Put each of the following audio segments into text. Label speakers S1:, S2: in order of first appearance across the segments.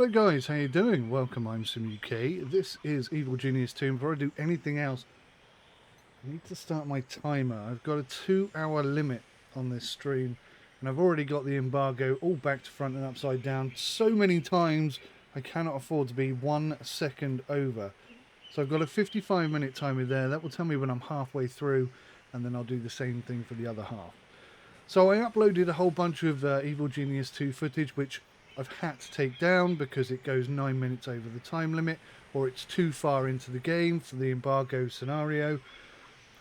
S1: Hello guys, how you doing? Welcome, I'm SimUK. This is Evil Genius 2. Before I do anything else, I need to start my timer. I've got a 2-hour limit on this stream, and I've already got the embargo all back to front and upside down so many times I cannot afford to be 1 second over. So I've got a 55-minute timer there. That will tell me when I'm halfway through, and then I'll do the same thing for the other half. So I uploaded a whole bunch of Evil Genius 2 footage, which I've had to take down because it goes 9 minutes over the time limit, or it's too far into the game for the embargo scenario.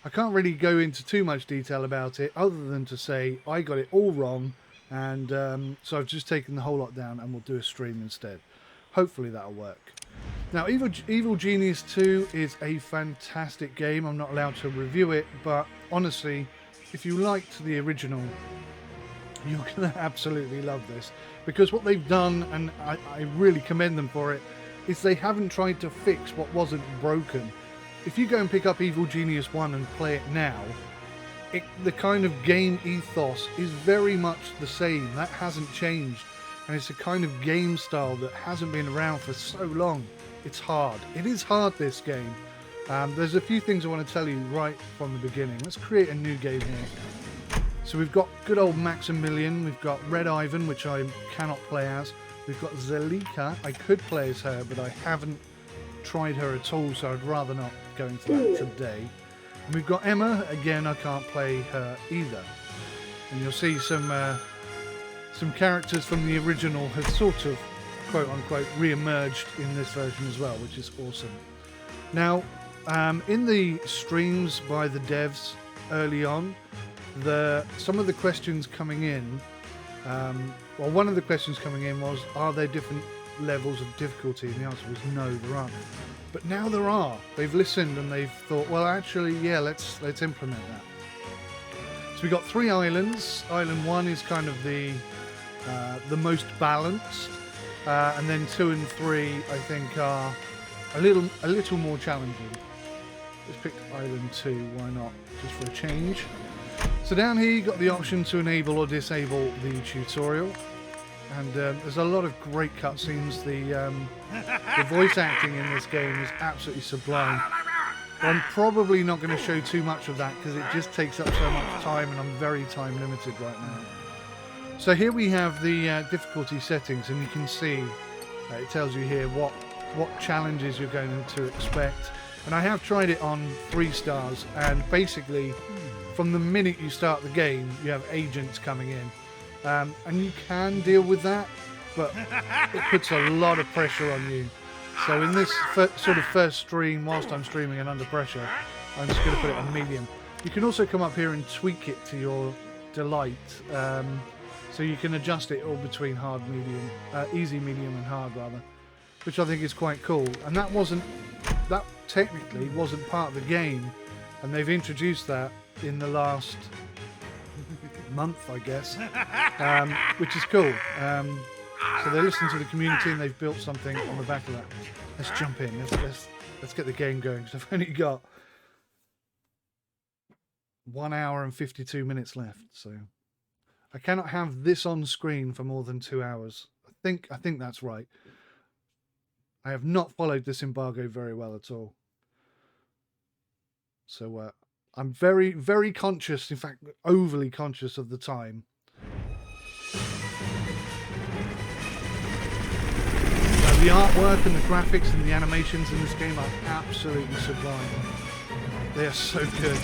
S1: I can't really go into too much detail about it other than to say I got it all wrong, and so I've just taken the whole lot down and we'll do a stream instead. Hopefully that'll work. Now, Evil Genius 2 is a fantastic game. I'm not allowed to review it, but honestly, if you liked the original, you're going to absolutely love this, because what they've done, and I really commend them for it, is they haven't tried to fix what wasn't broken. If you go and pick up Evil Genius 1 and play it now, the kind of game ethos is very much the same. That hasn't changed, and it's a kind of game style that hasn't been around for so long. It's hard. It is hard, this game. There's a few things I want to tell you right from the beginning. Let's create a new game here. So we've got good old Maximilian, we've got Red Ivan, which I cannot play as. We've got Zelika, I could play as her, but I haven't tried her at all, so I'd rather not go into that today. And we've got Emma, again I can't play her either. And you'll see some characters from the original have sort of, quote unquote, re-emerged in this version as well, which is awesome. Now, in the streams by the devs early on, some of the questions coming in, well, one of the questions coming in was, are there different levels of difficulty? And the answer was no, there aren't. But now there are. They've listened and they've thought, well, actually, yeah, let's implement that. So we've got 3 islands. Island 1 is kind of the most balanced, and then 2 and 3, I think, are a little more challenging. Let's pick Island 2, why not? Just for a change. So down here you've got the option to enable or disable the tutorial, and there's a lot of great cutscenes. The voice acting in this game is absolutely sublime. I'm probably not going to show too much of that because it just takes up so much time, and I'm very time limited right now. So here we have the difficulty settings, and you can see it tells you here what challenges you're going to expect. And I have tried it on 3 stars, and basically from the minute you start the game you have agents coming in, and you can deal with that, but it puts a lot of pressure on you. So in this sort of first stream, whilst I'm streaming and under pressure, I'm just going to put it on medium. You can also come up here and tweak it to your delight, so you can adjust it all between hard, medium, easy, medium and hard rather, which I think is quite cool. And that technically wasn't part of the game, and they've introduced that in the last month, I guess, which is cool. So they listened to the community and they've built something on the back of that. Let's jump in. Let's get the game going, because I've only got 1 hour and 52 minutes left, so I cannot have this on screen for more than 2 hours. I think that's right. I have not followed this embargo very well at all. So I'm very, very conscious, in fact, overly conscious of the time. The artwork and the graphics and the animations in this game are absolutely sublime. They are so good.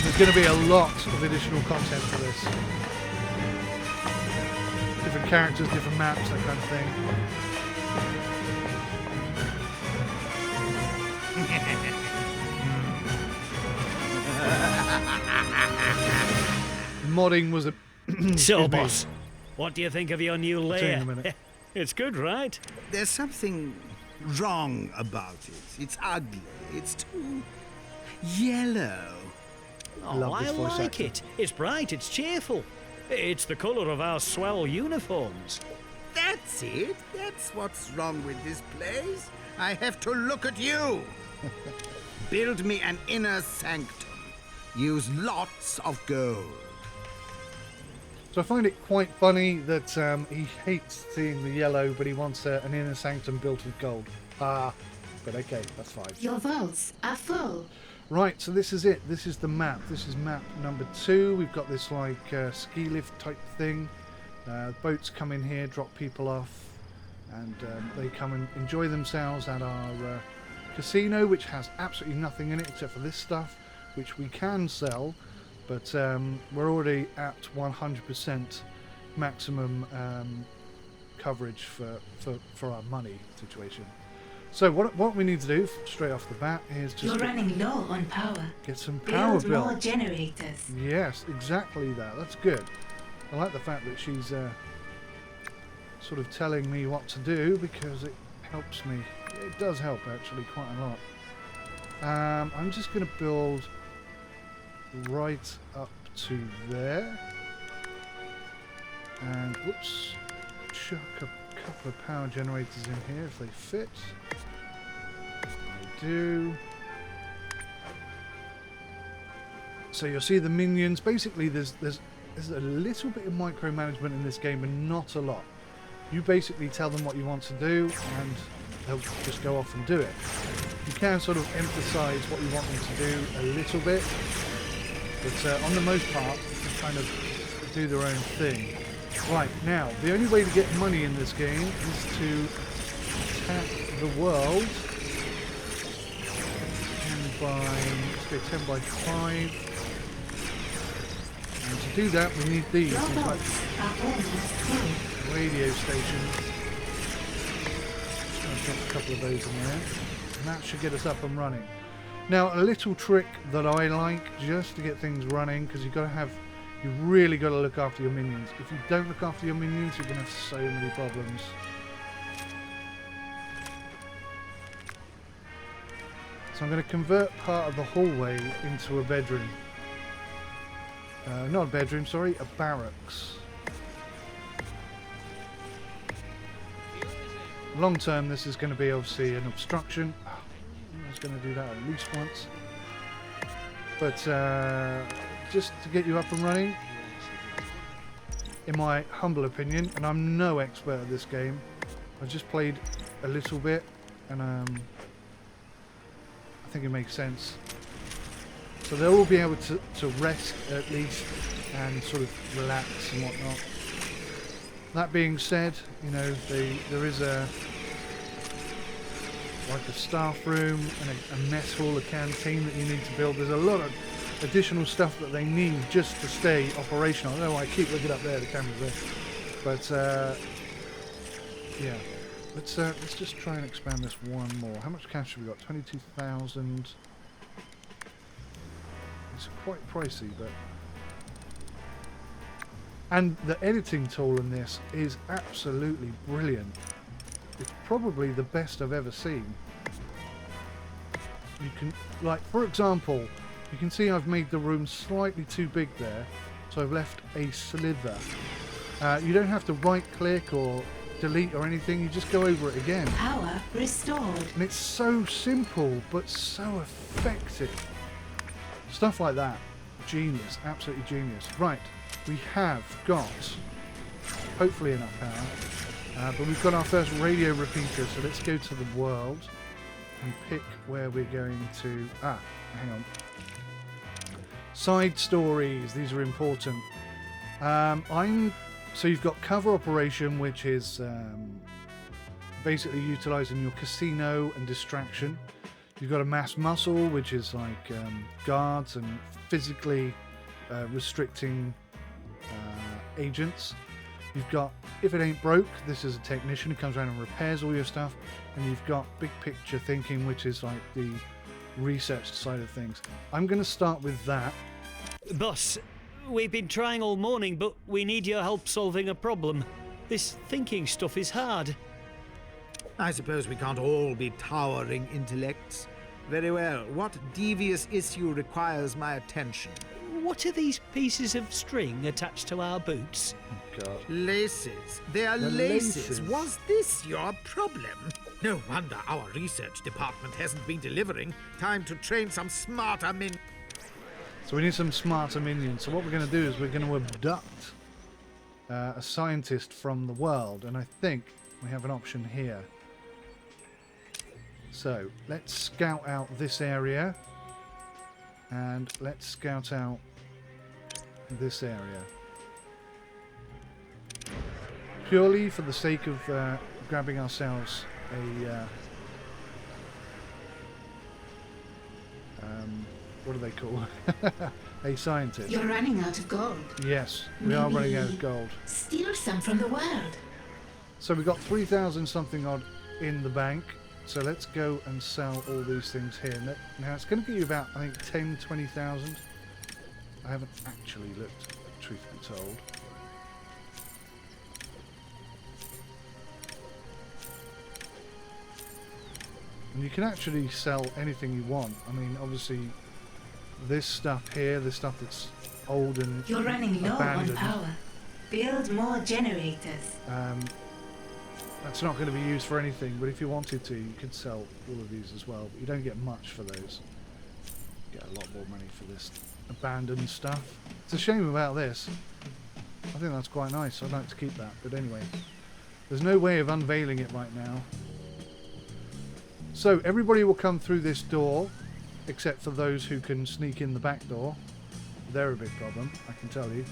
S1: There's going to be a lot of additional content for this. Different characters, different maps, that kind of thing. Modding was a...
S2: So, boss, what do you think of your new
S1: I'll tell you in a
S2: lair?
S1: minute.
S2: It's good, right?
S3: There's something wrong about it. It's ugly. It's too yellow.
S2: Oh,
S1: love
S2: I
S1: this voice
S2: like
S1: actor.
S2: it. It's bright, it's cheerful. It's the colour of our swell uniforms.
S3: That's it. That's what's wrong with this place. I have to look at you. Build me an inner sanctum. Use lots of gold.
S1: So I find it quite funny that he hates seeing the yellow, but he wants an inner sanctum built with gold. But okay, that's fine.
S4: Your vaults are full.
S1: Right, so this is it. This is the map. This is map number 2. We've got this like ski lift type thing. Boats come in here, drop people off, and they come and enjoy themselves at our casino, which has absolutely nothing in it except for this stuff, which we can sell, but we're already at 100% maximum coverage for our money situation. So what we need to do straight off the bat is just
S4: You're running low on power.
S1: get some power
S4: Build more
S1: built.
S4: generators.
S1: Yes, exactly that. That's good. I like the fact that she's sort of telling me what to do, because it helps me. It does help actually quite a lot. I'm just going to build right up to there, and whoops, chuck a couple of power generators in here if they fit. They do. So you'll see the minions. Basically, there's a little bit of micromanagement in this game, but not a lot. You basically tell them what you want to do, and they'll just go off and do it. You can sort of emphasize what you want them to do a little bit, but on the most part, they kind of do their own thing. Right, now, the only way to get money in this game is to attack the world. 10 by 5. And to do that, we need these.
S4: Your
S1: These like
S4: vaults are almost full.
S1: radio stations. Just going to drop a couple of those in there. And that should get us up and running. Now, a little trick that I like, just to get things running, because you really got to look after your minions. If you don't look after your minions, you're going to have so many problems. So I'm going to convert part of the hallway into a bedroom. Not a bedroom, sorry, a barracks. Long term, this is going to be obviously an obstruction. I was going to do that at least once. But just to get you up and running, in my humble opinion, and I'm no expert at this game, I've just played a little bit, and I think it makes sense. So they'll all be able to rest at least and sort of relax and whatnot. That being said, you know, there is like a staff room and a mess hall, a canteen that you need to build. There's a lot of additional stuff that they need just to stay operational. I know I keep looking up there, the camera's there. But yeah, let's just try and expand this one more. How much cash have we got? 22,000. It's quite pricey, but... And the editing tool in this is absolutely brilliant. It's probably the best I've ever seen. You can, like, for example, you can see I've made the room slightly too big there, so I've left a slither. You don't have to right click or delete or anything, you just go over it again.
S4: Power restored.
S1: And it's so simple, but so effective. Stuff like that. Genius. Absolutely genius. Right. We have got, hopefully, enough power. But we've got our first radio repeater, so let's go to the world and pick where we're going to... hang on. Side stories. These are important. So you've got cover operation, which is basically utilising your casino and distraction. You've got a mass muscle, which is like guards and physically restricting agents. You've got if it ain't broke, this is a technician who comes around and repairs all your stuff. And you've got big picture thinking, which is like the research side of things. I'm going to start with that.
S2: Boss, we've been trying all morning, but we need your help solving a problem. This thinking stuff is hard.
S3: I suppose we can't all be towering intellects. Very well. What devious issue requires my attention?
S2: What are these pieces of string attached to our boots?
S1: Oh, God.
S3: Laces. They are
S1: The
S3: laces.
S1: laces.
S3: Was this your problem? No wonder our research department hasn't been delivering. Time to train some smarter men.
S1: So we need some smarter minions. So what we're going to do is we're going to abduct a scientist from the world, and I think we have an option here. So let's scout out this area, and let's scout out this area. Purely for the sake of grabbing ourselves a... what do they call a scientist?
S4: You're running out of gold.
S1: Yes, we are running out of gold.
S4: Steal some from the world.
S1: So we've got 3,000 something odd in the bank. So let's go and sell all these things here. Now it's going to give you about, I think, 10, 20,000. I haven't actually looked, truth be told. And you can actually sell anything you want. I mean, obviously, this stuff here, the stuff that's old and
S4: You're running low on
S1: abandoned,
S4: power. Build more generators.
S1: that's not going to be used for anything. But if you wanted to, you could sell all of these as well. But you don't get much for those. You get a lot more money for this abandoned stuff. It's a shame about this. I think that's quite nice. I'd like to keep that. But anyway, there's no way of unveiling it right now. So everybody will come through this door, except for those who can sneak in the back door. They're a big problem, I can tell you.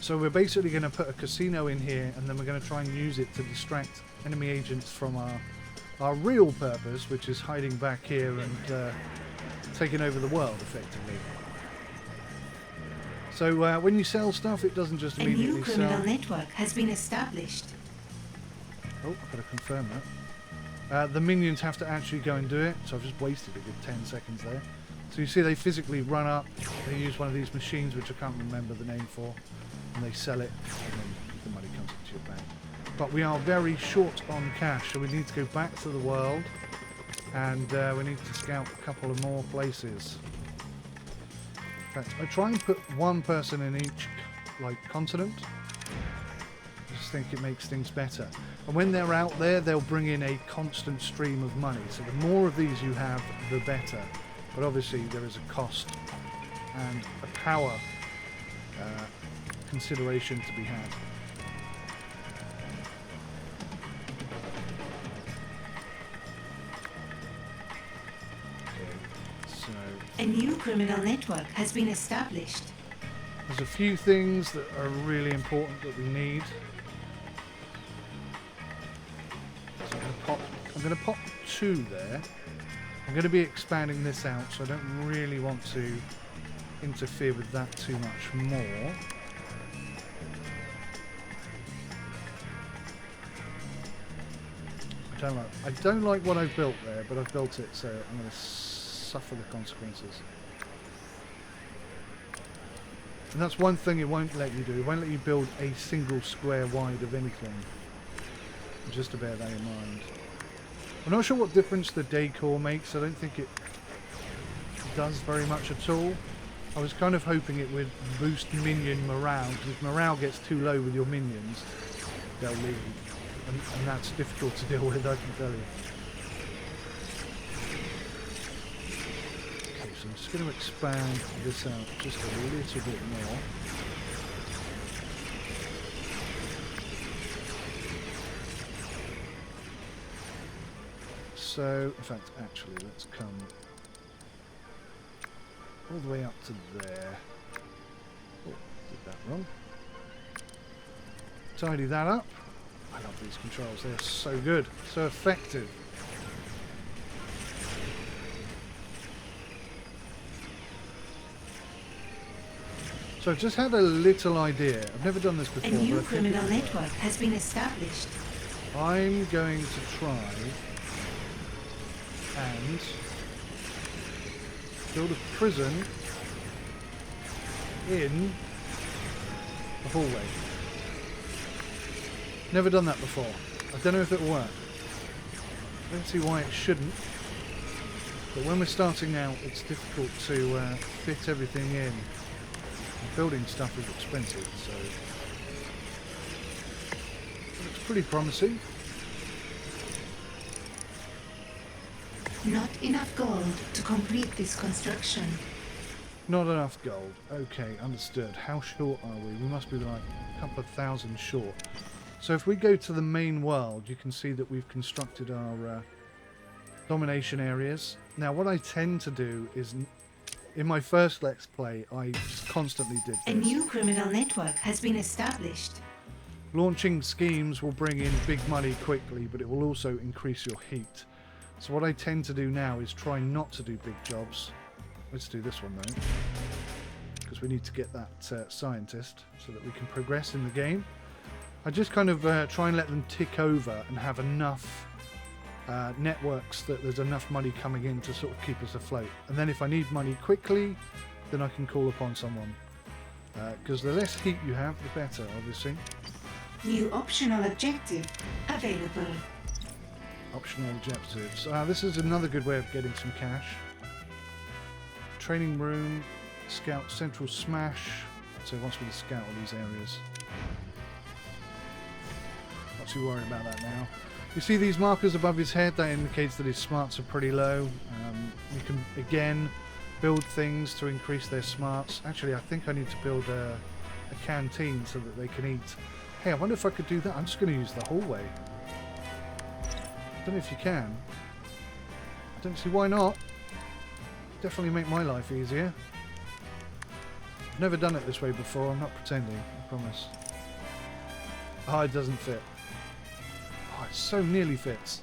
S1: So we're basically going to put a casino in here, and then we're going to try and use it to distract enemy agents from our real purpose, which is hiding back here and taking over the world, effectively. So when you sell stuff, it doesn't just
S4: A
S1: immediately
S4: new criminal
S1: sell.
S4: network has been established.
S1: Oh, I've got to confirm that. The minions have to actually go and do it, so I've just wasted a good 10 seconds there. So you see they physically run up, they use one of these machines which I can't remember the name for, and they sell it, and then the money comes into your bank. But we are very short on cash, so we need to go back to the world, and we need to scout a couple of more places. In fact, I try and put one person in each continent. I just think it makes things better. And when they're out there, they'll bring in a constant stream of money. So the more of these you have, the better. But obviously there is a cost and a power consideration to be had. Okay, so
S4: A new criminal network has been established.
S1: there's a few things that are really important that we need. So I'm going to pop 2 there. I'm going to be expanding this out, so I don't really want to interfere with that too much more. I don't like what I've built there, but I've built it, so I'm going to suffer the consequences. And that's one thing it won't let you do. It won't let you build a single square wide of anything. Just to bear that in mind. I'm not sure what difference the decor makes. I don't think it does very much at all. I was kind of hoping it would boost minion morale, because if morale gets too low with your minions, they'll leave. And that's difficult to deal with, I can tell you. Okay, so I'm just going to expand this out just a little bit more. So, in fact, actually, let's come all the way up to there. Oh, did that wrong. Tidy that up. I love these controls, they're so good, so effective. So I've just had a little idea. I've never done this before.
S4: A new
S1: but I think
S4: criminal network has been established.
S1: I'm going to try and build a prison in the hallway. Never done that before. I don't know if it'll work. I don't see why it shouldn't. But when we're starting out, it's difficult to fit everything in. And building stuff is expensive, so it looks pretty promising.
S4: Not enough gold to complete this construction.
S1: Not enough gold. Okay, understood. How short are we? We must be like a couple of thousand short. So if we go to the main world, you can see that we've constructed our domination areas. Now what I tend to do is, in my first Let's Play, I just constantly did
S4: A
S1: this.
S4: new criminal network has been established.
S1: Launching schemes will bring in big money quickly, but it will also increase your heat. So what I tend to do now is try not to do big jobs. Let's do this one though, because we need to get that scientist so that we can progress in the game. I just kind of try and let them tick over and have enough networks that there's enough money coming in to sort of keep us afloat. And then if I need money quickly, then I can call upon someone. Because the less heat you have, the better, obviously.
S4: New optional objective available.
S1: Optional objectives. This is another good way of getting some cash. Training room, scout central smash. So it wants me to scout all these areas. Not too worried about that now. You see these markers above his head? That indicates that his smarts are pretty low. You can again build things to increase their smarts. Actually, I think I need to build a canteen so that they can eat. Hey, I wonder if I could do that. I'm just going to use the hallway. I don't know if you can. I don't see why not. Definitely make my life easier. I've never done it this way before. I'm not pretending. I promise. Oh, it doesn't fit. Oh, it so nearly fits.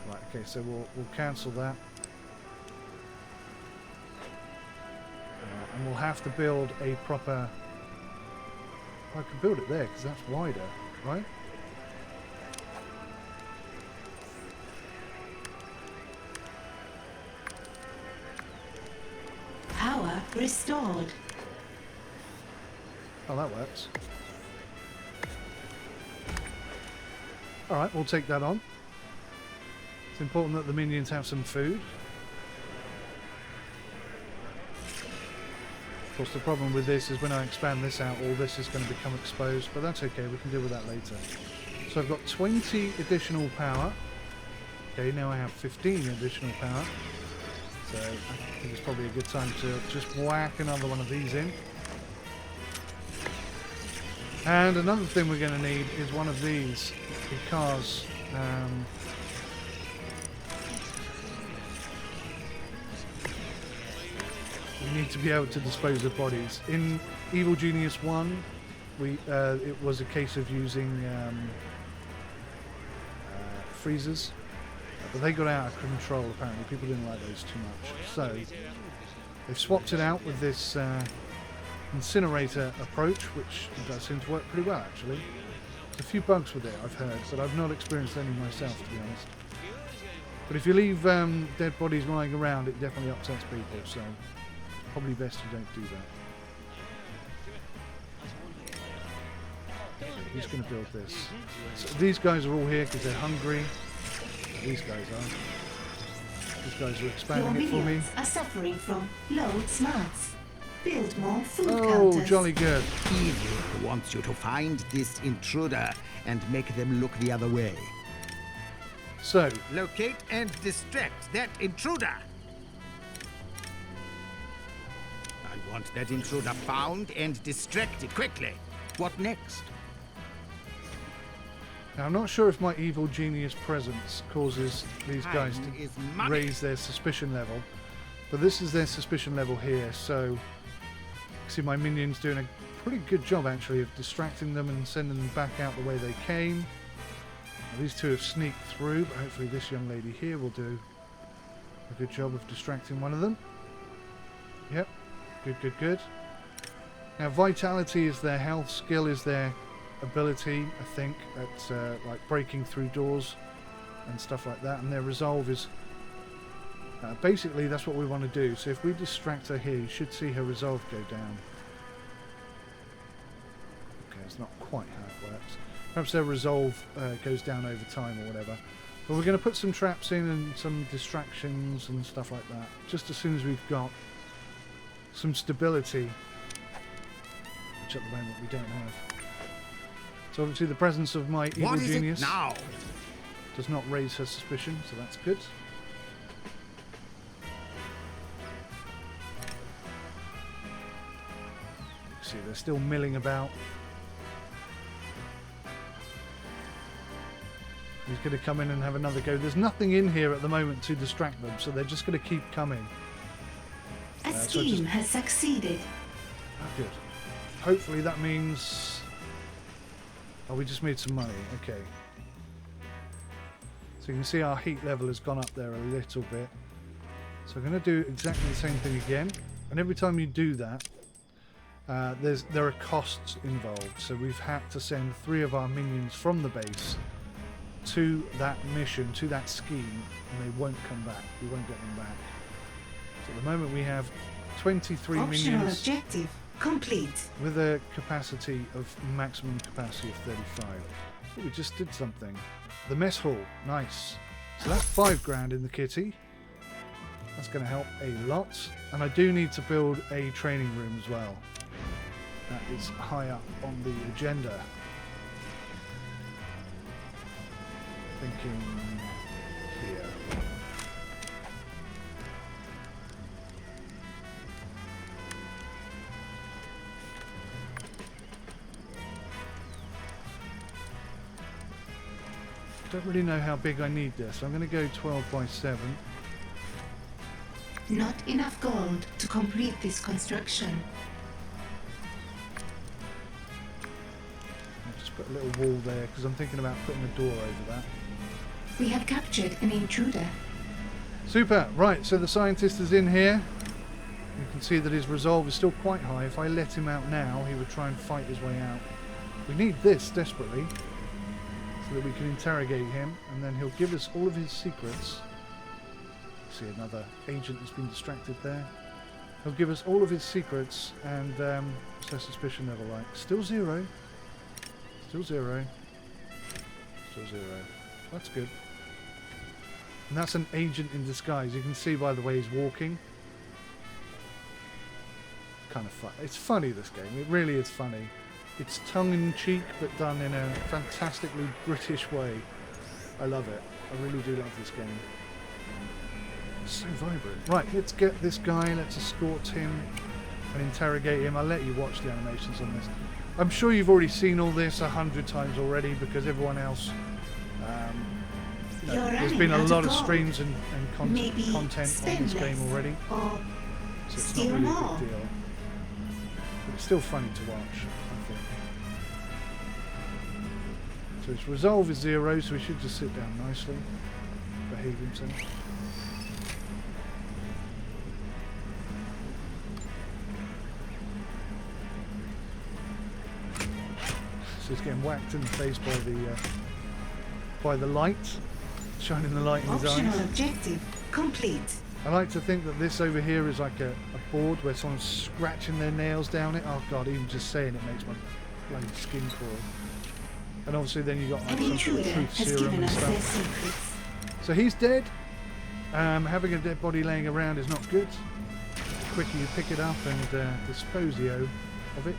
S1: Right. Okay. So we'll cancel that. And we'll have to build a proper. I can build it there because that's wider, right?
S4: Power restored.
S1: Oh, that works. Alright, we'll take that on. It's important that the minions have some food. Of course, the problem with this is when I expand this out, all this is going to become exposed, but that's okay, we can deal with that later. So I've got 20 additional power. Okay, now I have 15 additional power. So I think it's probably a good time to just whack another one of these in. And another thing we're going to need is one of these, because we need to be able to dispose of bodies. In Evil Genius 1, it was a case of using freezers, but they got out of control apparently. People didn't like those too much. So they've swapped it out with this incinerator approach, which does seem to work pretty well actually. There's a few bugs with it I've heard, but I've not experienced any myself to be honest. But if you leave dead bodies lying around, it definitely upsets people, so probably best you don't do that. Okay, who's going to build this? So these guys are all here because they're hungry. These guys are. These guys are
S4: Your
S1: expanding it for me.
S4: minions are suffering from low smarts. Build more food
S1: Oh,
S4: counters.
S1: jolly good.
S3: Evil wants you to find this intruder and make them look the other way.
S1: So,
S3: Locate and distract that intruder. I want that intruder found and distracted quickly. What next?
S1: now I'm not sure if my evil genius presence causes these guys
S3: Time is
S1: to
S3: money.
S1: raise their suspicion level, but this is their suspicion level here, so see my minions doing a pretty good job actually of distracting them and sending them back out the way they came. Now, these two have sneaked through, but hopefully this young lady here will do a good job of distracting one of them. Yep, good, good, good. Now vitality is their health, skill is their ability, I think, at like breaking through doors and stuff like that, and their resolve is basically that's what we want to do. So if we distract her here, you should see her resolve go down. Okay, it's not quite how it works. Perhaps their resolve goes down over time or whatever. But we're going to put some traps in and some distractions and stuff like that, just as soon as we've got some stability, which at the moment we don't have. So obviously the presence of my evil
S3: What is
S1: genius
S3: it now?
S1: does not raise her suspicion, so that's good. see, they're still milling about. He's going to come in and have another go. There's nothing in here at the moment to distract them, so they're just going to keep coming.
S4: A
S1: so
S4: scheme
S1: just-
S4: has succeeded.
S1: Oh, good. Hopefully that means... Oh, we just made some money. Okay. So you can see our heat level has gone up there a little bit. So I'm going to do exactly the same thing again. And every time you do that, there are costs involved. So we've had to send 3 of our minions from the base to that mission, to that scheme, and they won't come back. We won't get them back. So at the moment we have 23
S4: Optional
S1: minions
S4: objective complete.
S1: with a capacity of maximum capacity of 35. Oh, we just did something. The mess hall, nice. So that's 5 grand in the kitty. That's going to help a lot. And I do need to build a training room as well. That is high up on the agenda. Thinking here. Don't really know how big I need this. I'm going to go 12 by 7.
S4: Not enough gold to complete this construction.
S1: I'll just put a little wall there because I'm thinking about putting a door over that.
S4: We have captured an intruder.
S1: Super. Right, so the scientist is in here. You can see that his resolve is still quite high. If I let him out now, he would try and fight his way out. We need this desperately so that we can interrogate him, and then he'll give us all of his secrets. See, another agent has been distracted there. He'll give us all of his secrets, and so suspicion level like still 0. Still 0. Still 0. That's good. And that's an agent in disguise. You can see by the way he's walking. Kind of fun. It's funny, this game. It really is funny. It's tongue-in-cheek, but done in a fantastically British way. I love it. I really do love this game. It's so vibrant. Right, let's get this guy. Let's escort him and interrogate him. I'll let you watch the animations on this. I'm sure you've already seen all this 100 times already because everyone else...
S4: You're
S1: there's
S4: running
S1: been a
S4: out
S1: lot of
S4: gold.
S1: streams and
S4: Maybe
S1: content
S4: spend
S1: on this
S4: less,
S1: game already.
S4: Or
S1: So it's
S4: steal
S1: not really
S4: more.
S1: a big deal. But it's still funny to watch, I think. So his resolve is 0, so he should just sit down nicely. Behave himself. So he's getting whacked in the face by the light, shining the light in his
S4: Optional
S1: eyes.
S4: objective complete.
S1: I like to think that this over here is like a board where someone's scratching their nails down it. Oh god, even just saying it makes my bloody skin crawl. And obviously then you got like
S4: An
S1: some sort of
S4: intruder
S1: truth
S4: has
S1: serum
S4: given
S1: and
S4: us their
S1: stuff.
S4: secrets.
S1: So he's dead. Having a dead body laying around is not good. The quicker you pick it up and disposio of it.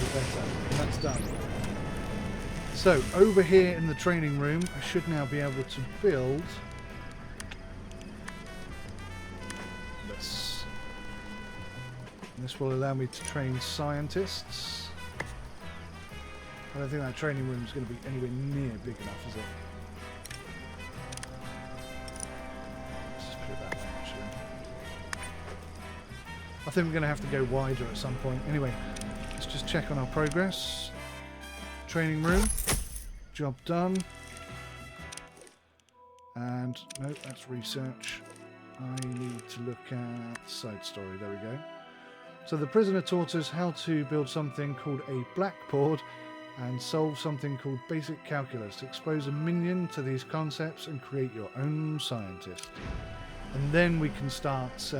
S1: the better. And that's done. So over here in the training room, I should now be able to build this. And this will allow me to train scientists. I don't think that training room is going to be anywhere near big enough, is it? Let's just put it that way, actually. I think we're going to have to go wider at some point. Anyway, let's just check on our progress. Training room. Job done. And, no, that's research. I need to look at side story. There we go. So the prisoner taught us how to build something called a blackboard and solve something called basic calculus to expose a minion to these concepts and create your own scientist. And then we can start,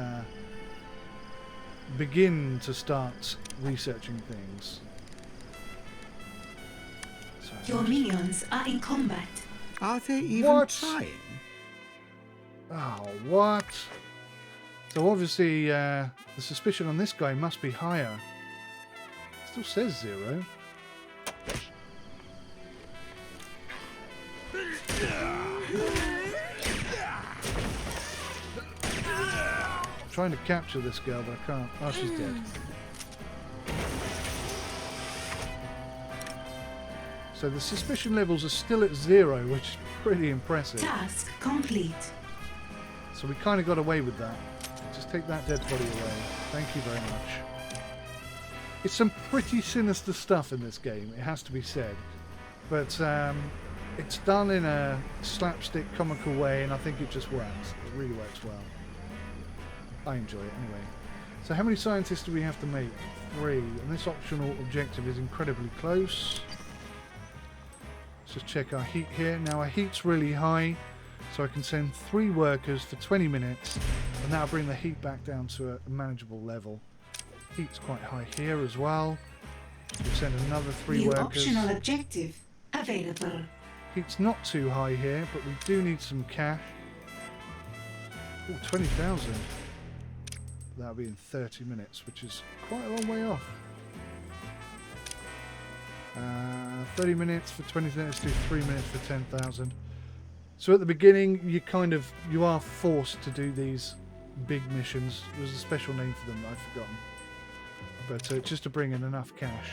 S1: begin to start researching things. So
S4: Your minions are in combat.
S3: Are they even
S1: What?
S3: trying?
S1: Oh, what? So obviously the suspicion on this guy must be higher. Still says 0. trying to capture this girl, but I can't. Oh, she's dead. So the suspicion levels are still at 0, which is pretty impressive.
S4: Task complete.
S1: So we kind of got away with that. Just take that dead body away. Thank you very much. It's some pretty sinister stuff in this game, it has to be said. But it's done in a slapstick, comical way, and I think it just works. It really works well. I enjoy it anyway. So how many scientists do we have to make? 3. And this optional objective is incredibly close. Let's just check our heat here. Now our heat's really high, so I can send 3 workers for 20 minutes, and that'll bring the heat back down to a manageable level. Heat's quite high here as well. We'll send another 3
S4: New
S1: workers.
S4: optional objective available.
S1: Heat's not too high here, but we do need some cash. Oh, 20,000. That'll be in 30 minutes, which is quite a long way off. 30 minutes for 20 minutes, do 3 minutes for 10,000. So at the beginning, you are forced to do these big missions. There's a special name for them that I've forgotten. But just to bring in enough cash.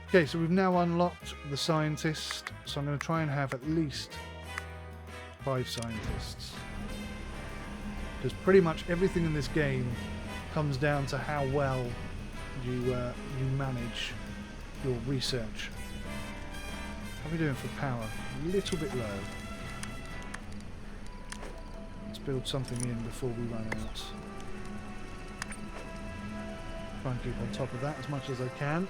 S1: Okay, so we've now unlocked the scientist. So I'm going to try and have at least 5 scientists. Because pretty much everything in this game comes down to how well you manage your research. How are we doing for power? A little bit low. Let's build something in before we run out. Try and keep on top of that as much as I can.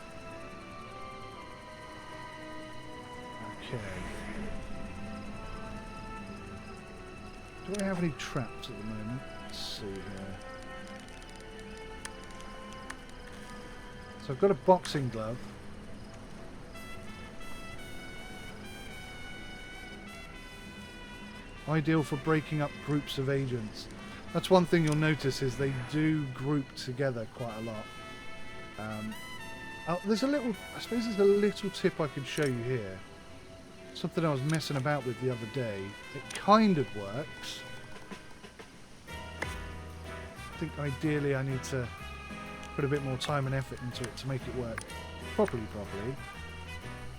S1: Okay. Do I have any traps at the moment? Let's see here. So I've got a boxing glove. Ideal for breaking up groups of agents. That's one thing you'll notice is they do group together quite a lot. There's a little, I suppose there's a little tip I could show you here. Something I was messing about with the other day. It kind of works. I think ideally I need to put a bit more time and effort into it to make it work properly.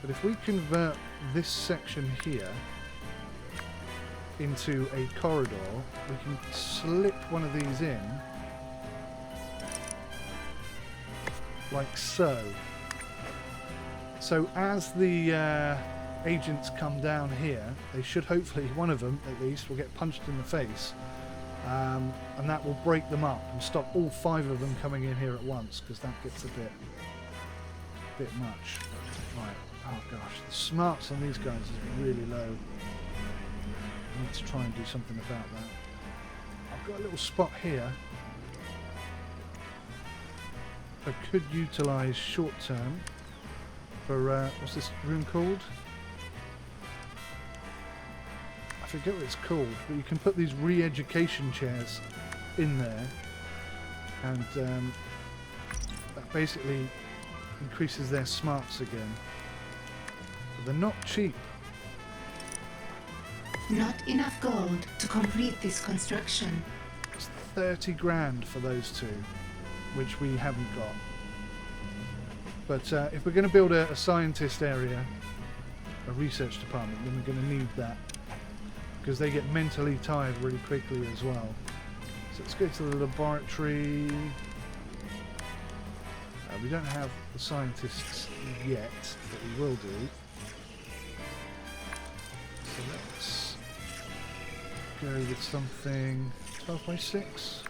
S1: But if we convert this section here into a corridor, we can slip one of these in like so. So as the agents come down here, they should hopefully, one of them at least, will get punched in the face, and that will break them up and stop all 5 of them coming in here at once, because that gets a bit much. Right, oh gosh, the smarts on these guys is really low. I need to try and do something about that. I've got a little spot here. I could utilise short term for, what's this room called? I forget what it's called, but you can put these re-education chairs in there, and that basically increases their smarts again. But they're not cheap.
S4: Not enough gold to complete this construction.
S1: It's 30 grand for those 2, which we haven't got. But if we're going to build a scientist area, a research department, then we're going to need that, because they get mentally tired really quickly as well. So let's go to the laboratory. We don't have the scientists yet, but we will do. So let's go with something 12 by 6.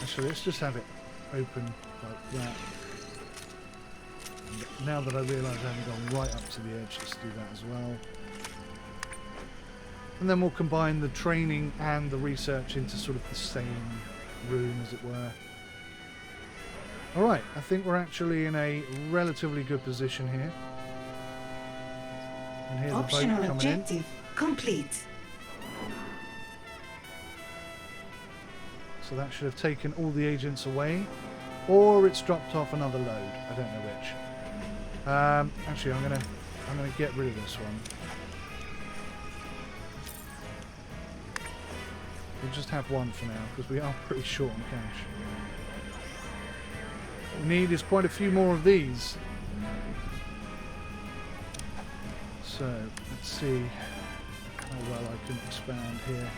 S1: Actually, let's just have it open like that. And now that I realise I haven't gone right up to the edge, let's do that as well. And then we'll combine the training and the research into sort of the same room, as it were. Alright, I think we're actually in a relatively good position here. And here's the boat
S4: Optional
S1: coming
S4: objective complete.
S1: So that should have taken all the agents away, or it's dropped off another load. I don't know which. Actually, I'm gonna get rid of this one. We'll just have one for now because we are pretty short on cash. What we need is quite a few more of these. So let's see how well I can expand here.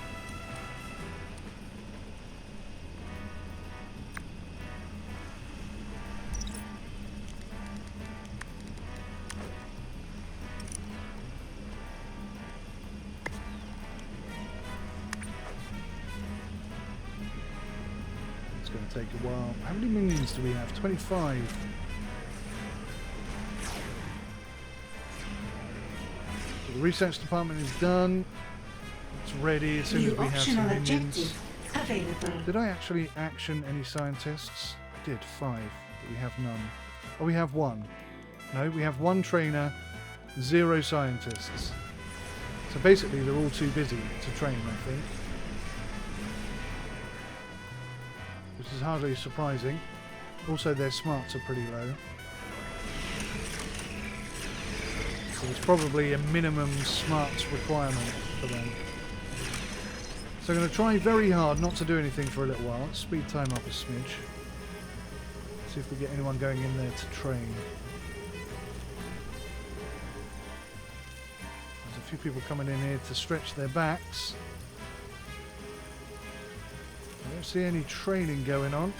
S1: Going to take a while. How many minions do we have? 25. So the research department is done. It's ready as soon as we have some
S4: optional
S1: minions.
S4: objective available.
S1: Did I actually action any scientists? I did 5, but we have none. Oh, we have 1. No, we have 1 trainer, 0 scientists. So basically they're all too busy to train, I think. Which is hardly surprising. Also, their smarts are pretty low. So there's probably a minimum smarts requirement for them. So I'm going to try very hard not to do anything for a little while. Speed time up a smidge. See if we get anyone going in there to train. There's a few people coming in here to stretch their backs. I don't see any training going on.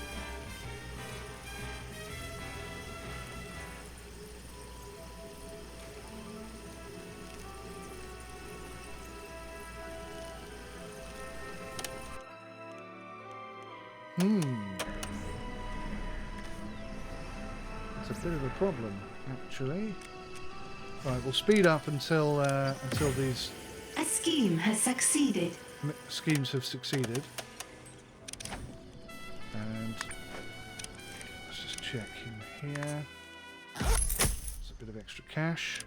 S1: That's a bit of a problem, actually. Right, we'll speed up until these
S4: A scheme has succeeded.
S1: schemes have succeeded. And let's just check in here. There's a bit of extra cash.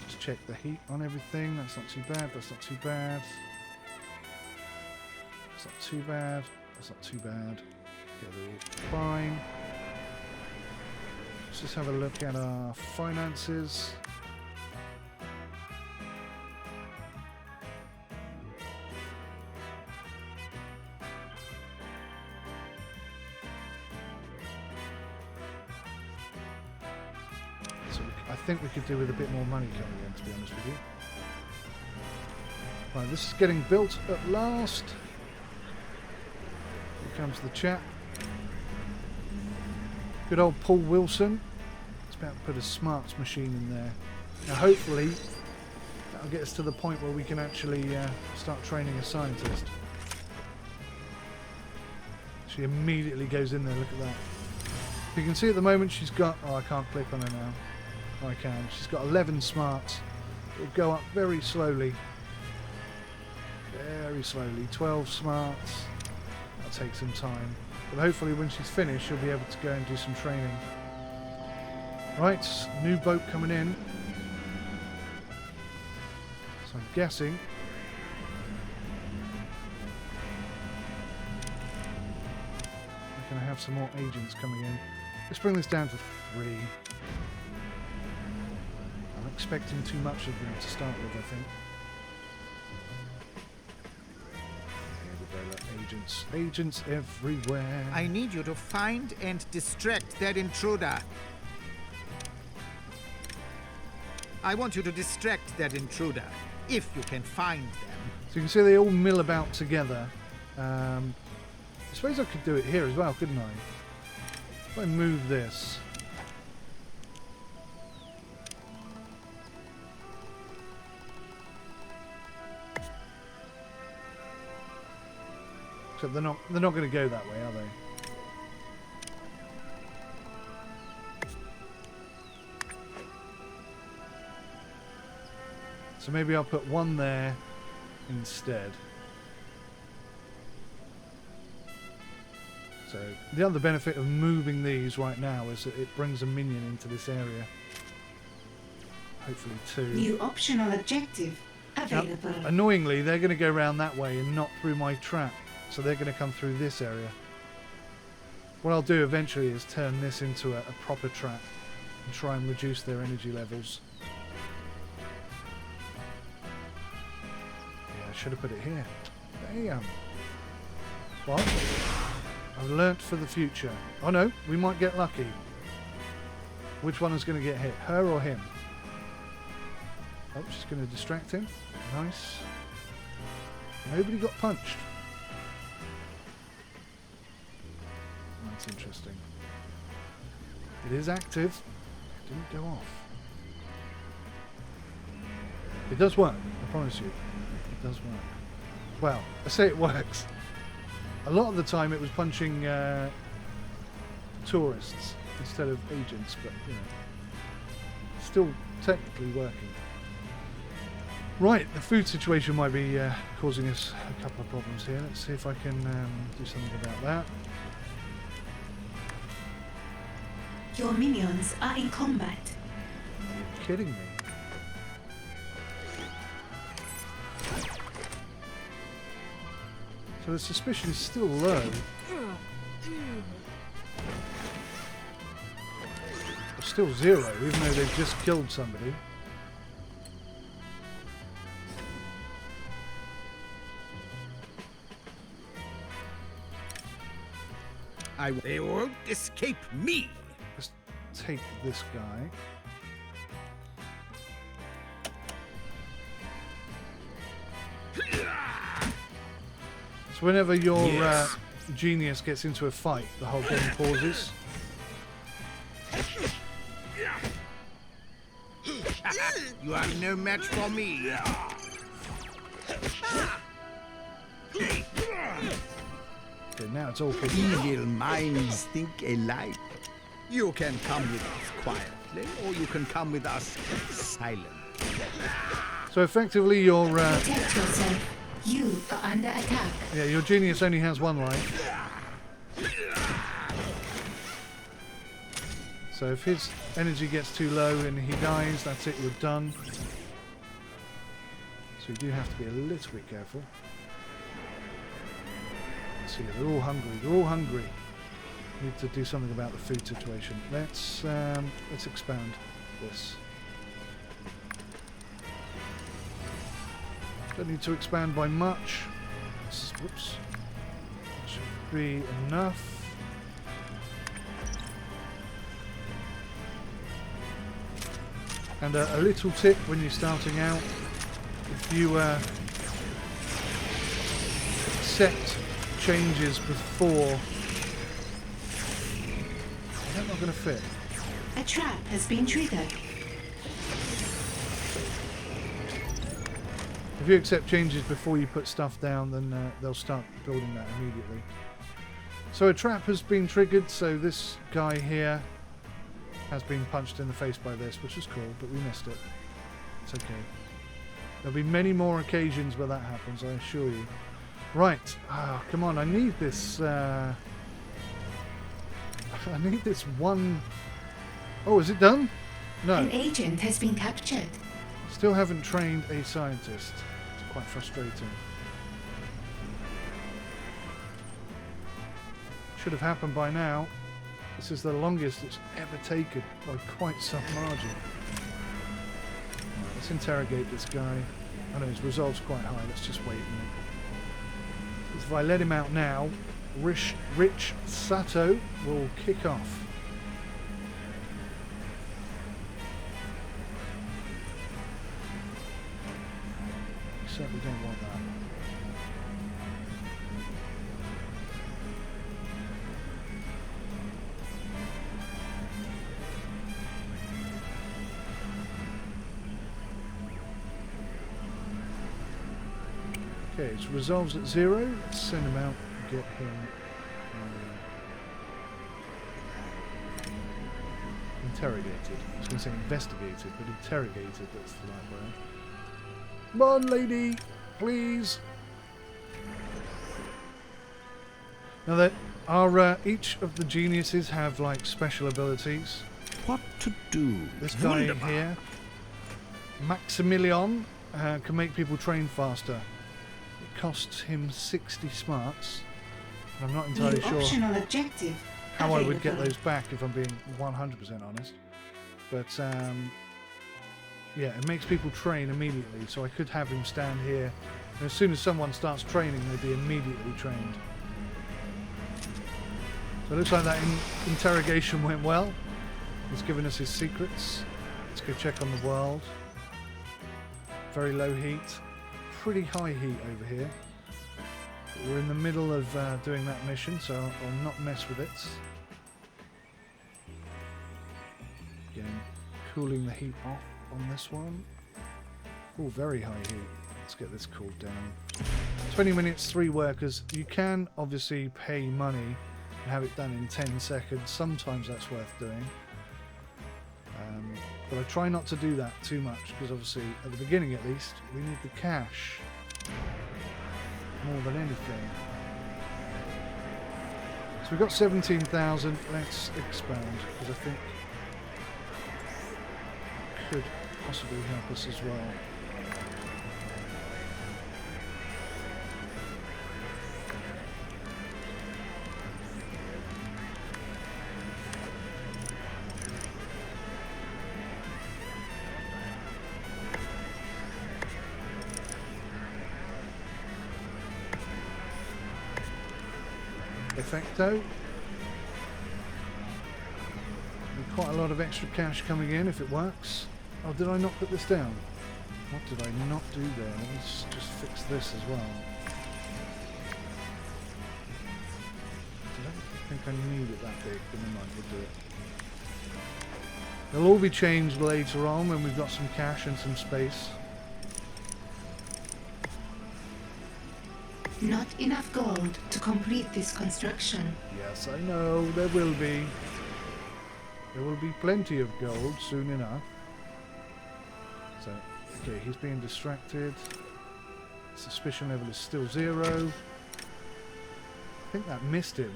S1: Just check the heat on everything. That's not too bad. That's not too bad. That's not too bad. That's not too bad. Yeah, they're all fine. Let's just have a look at our finances. I think we could do with a bit more money coming in, to be honest with you. Right, this is getting built at last. Here comes the chap. Good old Paul Wilson. He's about to put a smarts machine in there. Now hopefully that'll get us to the point where we can actually start training a scientist. She immediately goes in there, look at that. You can see at the moment she's got... Oh, I can't click on her now. I can. She's got 11 smarts. It'll go up very slowly. Very slowly. 12 smarts. That'll take some time. But hopefully when she's finished, she'll be able to go and do some training. Right, new boat coming in. So I'm guessing... we're going to have some more agents coming in. Let's bring this down to 3. I'm expecting too much of them to start with, I think. Here we go, agents. Agents everywhere.
S3: I need you to find and distract that intruder. I want you to distract that intruder, if you can find them.
S1: So you can see they all mill about together. I suppose I could do it here as well, couldn't I? If I move this... Except they're not going to go that way, are they? So maybe I'll put one there instead. So the other benefit of moving these right now is that it brings a minion into this area. Hopefully 2.
S4: New optional objective available.
S1: Now, annoyingly, they're going to go around that way and not through my trap. So they're going to come through this area. What I'll do eventually is turn this into a proper trap and try and reduce their energy levels. Yeah, I should have put it here. Damn. Well, I've learnt for the future. Oh no, we might get lucky. Which one is going to get hit? Her or him? Oh, she's going to distract him. Nice. Nobody got punched. That's interesting. It is active. It didn't go off. It does work, I promise you. It does work. Well, I say it works. A lot of the time it was punching tourists instead of agents, but you know, still technically working. Right, the food situation might be causing us a couple of problems here. Let's see if I can do something about that.
S4: Your minions are in combat.
S1: Are you kidding me? So the suspicion is still low. It's still 0, even though they've just killed somebody.
S3: They won't escape me.
S1: Let's take this guy. So whenever your
S3: Yes.
S1: genius gets into a fight, the whole game pauses.
S3: You are no match for me.
S1: Okay, now it's all kicking.
S3: Evil minds think alike. You can come with us quietly, or you can come with us silently.
S1: So effectively, your
S4: Protect yourself. You are under attack.
S1: yeah, your genius only has 1 life. So if his energy gets too low and he dies, that's it. You're done. So you do have to be a little bit careful. See, they're all hungry. They're all hungry. Need to do something about the food situation. Let's expand this. Don't need to expand by much. Whoops. Should be enough. And a little tip when you're starting out: if you accept changes before, they're not going to fit.
S4: A trap has been triggered.
S1: If you accept changes before you put stuff down, then they'll start building that immediately. So a trap has been triggered, so this guy here has been punched in the face by this, which is cool, but we missed it. It's okay. There'll be many more occasions where that happens, I assure you. Right. Ah, come on, I need this... I need this one... Oh, is it done? No.
S4: An agent has been captured.
S1: Still haven't trained a scientist. It's quite frustrating. Should have happened by now. This is the longest it's ever taken by quite some margin. Right, let's interrogate this guy. I know his resolve's quite high. Let's just wait a minute. If I let him out now, Rich Sato will kick off. Certainly don't want that. Okay, it resolves at 0. Let's send him out and get him interrogated. I was going to say investigated, but interrogated, that's the right word. Come on, lady, please. Now that our each of the geniuses have like special abilities.
S3: What to do?
S1: This guy here, Maximilian, can make people train faster. It costs him 60 smarts. And I'm not entirely
S4: New
S1: sure
S4: optional objective.
S1: how I would get
S4: Available.
S1: those back if I'm being 100% honest. But yeah, it makes people train immediately, so I could have him stand here, and as soon as someone starts training, they'd be immediately trained. So it looks like that interrogation went well. He's given us his secrets. Let's go check on the world. Very low heat. Pretty high heat over here. But we're in the middle of doing that mission, so I'll not mess with it. Again, cooling the heat off on this one. Oh, very high heat. Let's get this cooled down. 20 minutes, 3 workers. You can obviously pay money and have it done in 10 seconds. Sometimes that's worth doing. But I try not to do that too much, because obviously, at the beginning at least, we need the cash more than anything. So we've got 17,000. Let's expand, because I think it could possibly help us as well. Effecto. And quite a lot of extra cash coming in if it works. Oh, did I not put this down? What did I not do there? Let me just fix this as well. I don't think I need it that big, but never mind, we'll do it. They'll all be changed later on when we've got some cash and some space.
S4: Not enough gold to complete this construction.
S1: Yes, I know, there will be. There will be plenty of gold soon enough. So, okay, he's being distracted. Suspicion level is still 0. I think that missed him.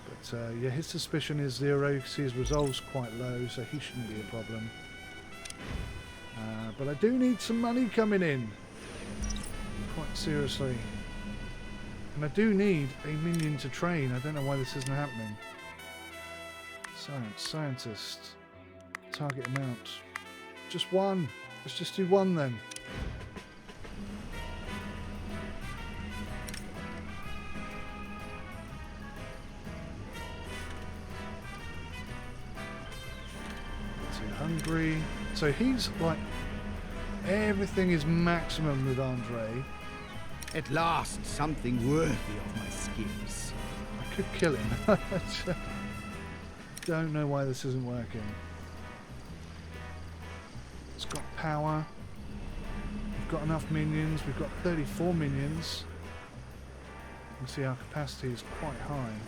S1: But yeah, his suspicion is 0. You can see his resolve's quite low, so he shouldn't be a problem. But I do need some money coming in. Quite seriously. And I do need a minion to train. I don't know why this isn't happening. Science, scientist. Target amount. Just 1. Let's just do 1 then. Too hungry. So he's like... Everything is maximum with Andre.
S3: At last, something worthy of my skills.
S1: I could kill him. I just don't know why this isn't working. It's got power. We've got enough minions. We've got 34 minions. You can see our capacity is quite high.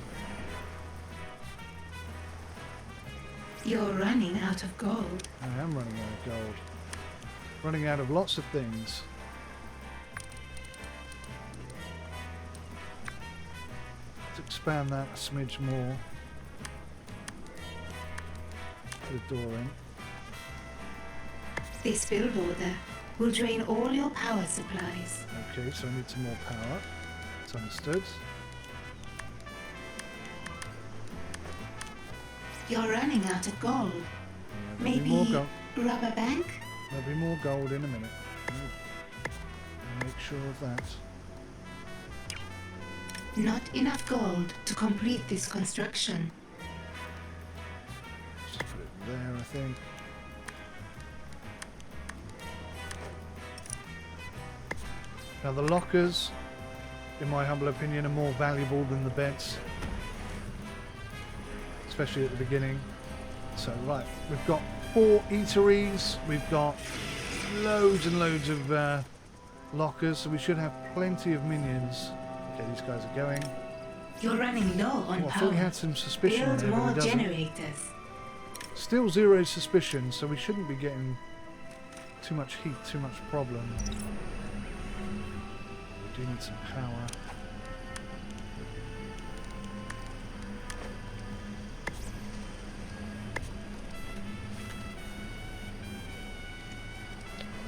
S4: You're running out of gold.
S1: I am running out of gold. Running out of lots of things. Let's expand that a smidge more. Put a door in.
S4: This build order will drain all your power supplies.
S1: Okay, so I need some more power. It's understood.
S4: You're running out of gold.
S1: Yeah, there'll be
S4: Maybe
S1: more gold.
S4: rubber bank?
S1: There'll be more gold in a minute. I'll make sure of that.
S4: Not enough gold to complete this construction.
S1: Let's just put it there, I think. Now the lockers, in my humble opinion, are more valuable than the beds. Especially at the beginning. So right, we've got 4 eateries, we've got loads and loads of lockers, so we should have plenty of minions. Okay, these guys are going.
S4: You're running low on
S1: Oh, I
S4: power.
S1: thought he had some suspicion
S4: Build
S1: there, but
S4: more
S1: he doesn't.
S4: generators.
S1: Still 0 suspicion, so we shouldn't be getting too much heat, too much problem. We do need some power.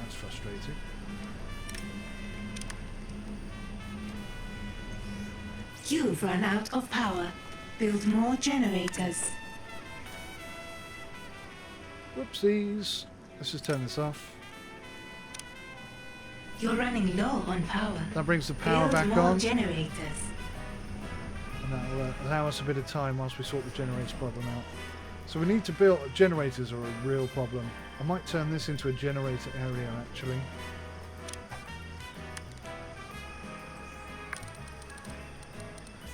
S1: That's frustrating.
S4: You've run out of power. Build more generators.
S1: Whoopsies. Let's just turn this off.
S4: You're running low on power.
S1: That brings the power
S4: Build
S1: back
S4: more
S1: on.
S4: generators.
S1: And that will allow us a bit of time whilst we sort the generator problem out. So we need to build... Generators are a real problem. I might turn this into a generator area, actually.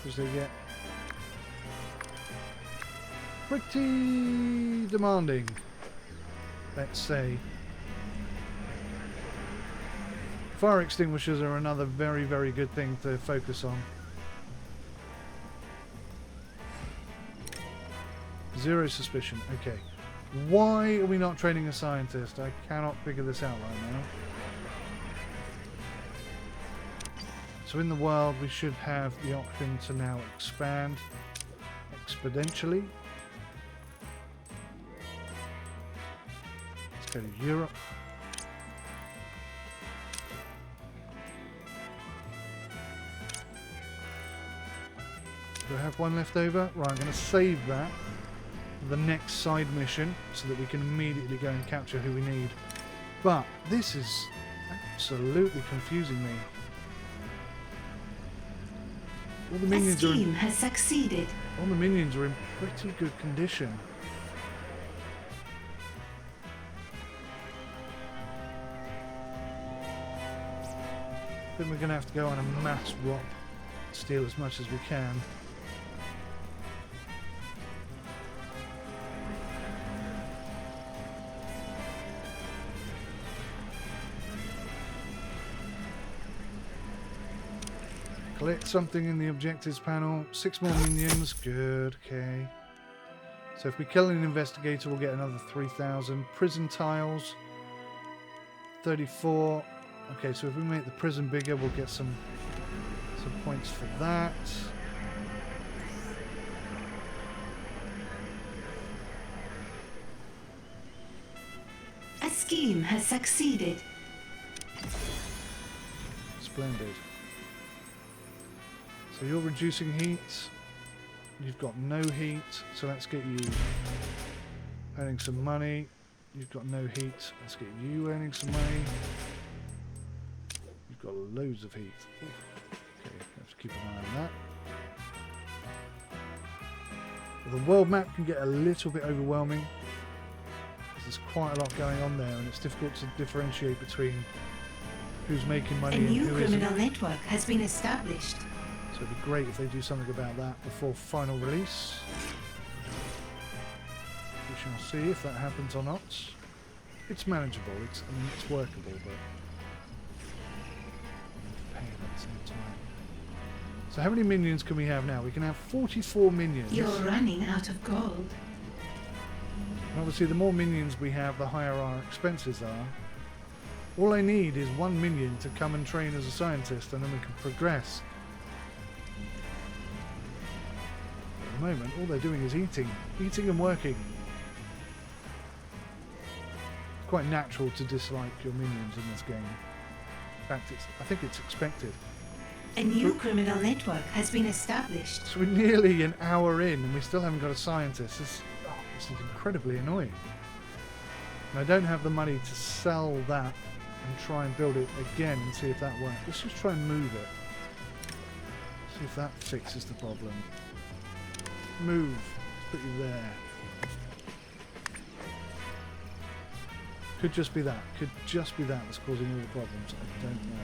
S1: Because they get pretty demanding, let's say. Fire extinguishers are another very, very good thing to focus on. Zero suspicion. Okay. Why are we not training a scientist? I cannot figure this out right now. So in the world we should have the option to now expand exponentially. Let's go to Europe. Do I have one left over? Right, I'm going to save that for the next side mission so that we can immediately go and capture who we need. But this is absolutely confusing me. All the
S4: A
S1: minions are
S4: scheme has succeeded.
S1: all the minions are in pretty good condition. Then we're going to have to go on a mass rob, steal as much as we can. Collect something in the objectives panel. 6 more minions. Good, okay. So if we kill an investigator, we'll get another 3,000. Prison tiles. 34. Okay, so if we make the prison bigger, we'll get some points for that.
S4: A scheme has succeeded.
S1: Splendid. So you're reducing heat. You've got no heat, so let's get you earning some money. You've got no heat. Let's get you earning some money. You've got loads of heat. Okay, have to keep an eye on that. The world map can get a little bit overwhelming. There's quite a lot going on there, and it's difficult to differentiate between who's making money
S4: A
S1: and
S4: new
S1: who isn't.
S4: criminal network has been established.
S1: So it'd be great if they do something about that before final release. We shall see if that happens or not. It's manageable, it's workable, but pain at the same time. So how many minions can we have now? We can have 44 minions.
S4: You're running out of gold.
S1: And obviously the more minions we have, the higher our expenses are. All I need is one minion to come and train as a scientist, and then we can progress. At the moment, all they're doing is eating and working. It's quite natural to dislike your minions in this game. In fact, I think it's expected.
S4: A new criminal network has been established.
S1: So we're nearly an hour in and we still haven't got a scientist. This is incredibly annoying. And I don't have the money to sell that and try and build it again and see if that works. Let's just try and move it. See if that fixes the problem. Move. Let's put you there. Could just be that. Could just be that that's causing all the problems. I don't know.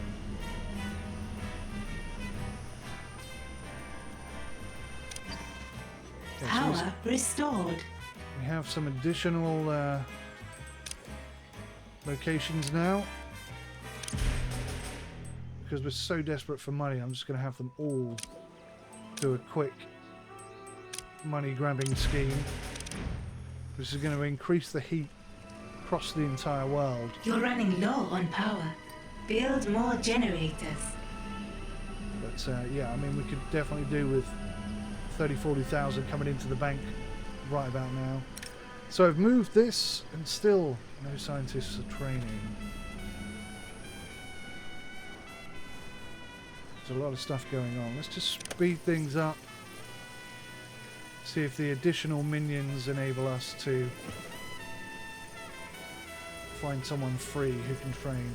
S1: Okay, so
S4: Power restored.
S1: we have some additional locations now. Because we're so desperate for money, I'm just going to have them all do a quick money grabbing scheme. This is going to increase the heat across the entire world.
S4: You're running low on power. Build more generators.
S1: But yeah, I mean, we could definitely do with 30,000-40,000 coming into the bank right about now. So I've moved this and still no scientists are training. There's a lot of stuff going on. Let's just speed things up. See if the additional minions enable us to find someone free who can train.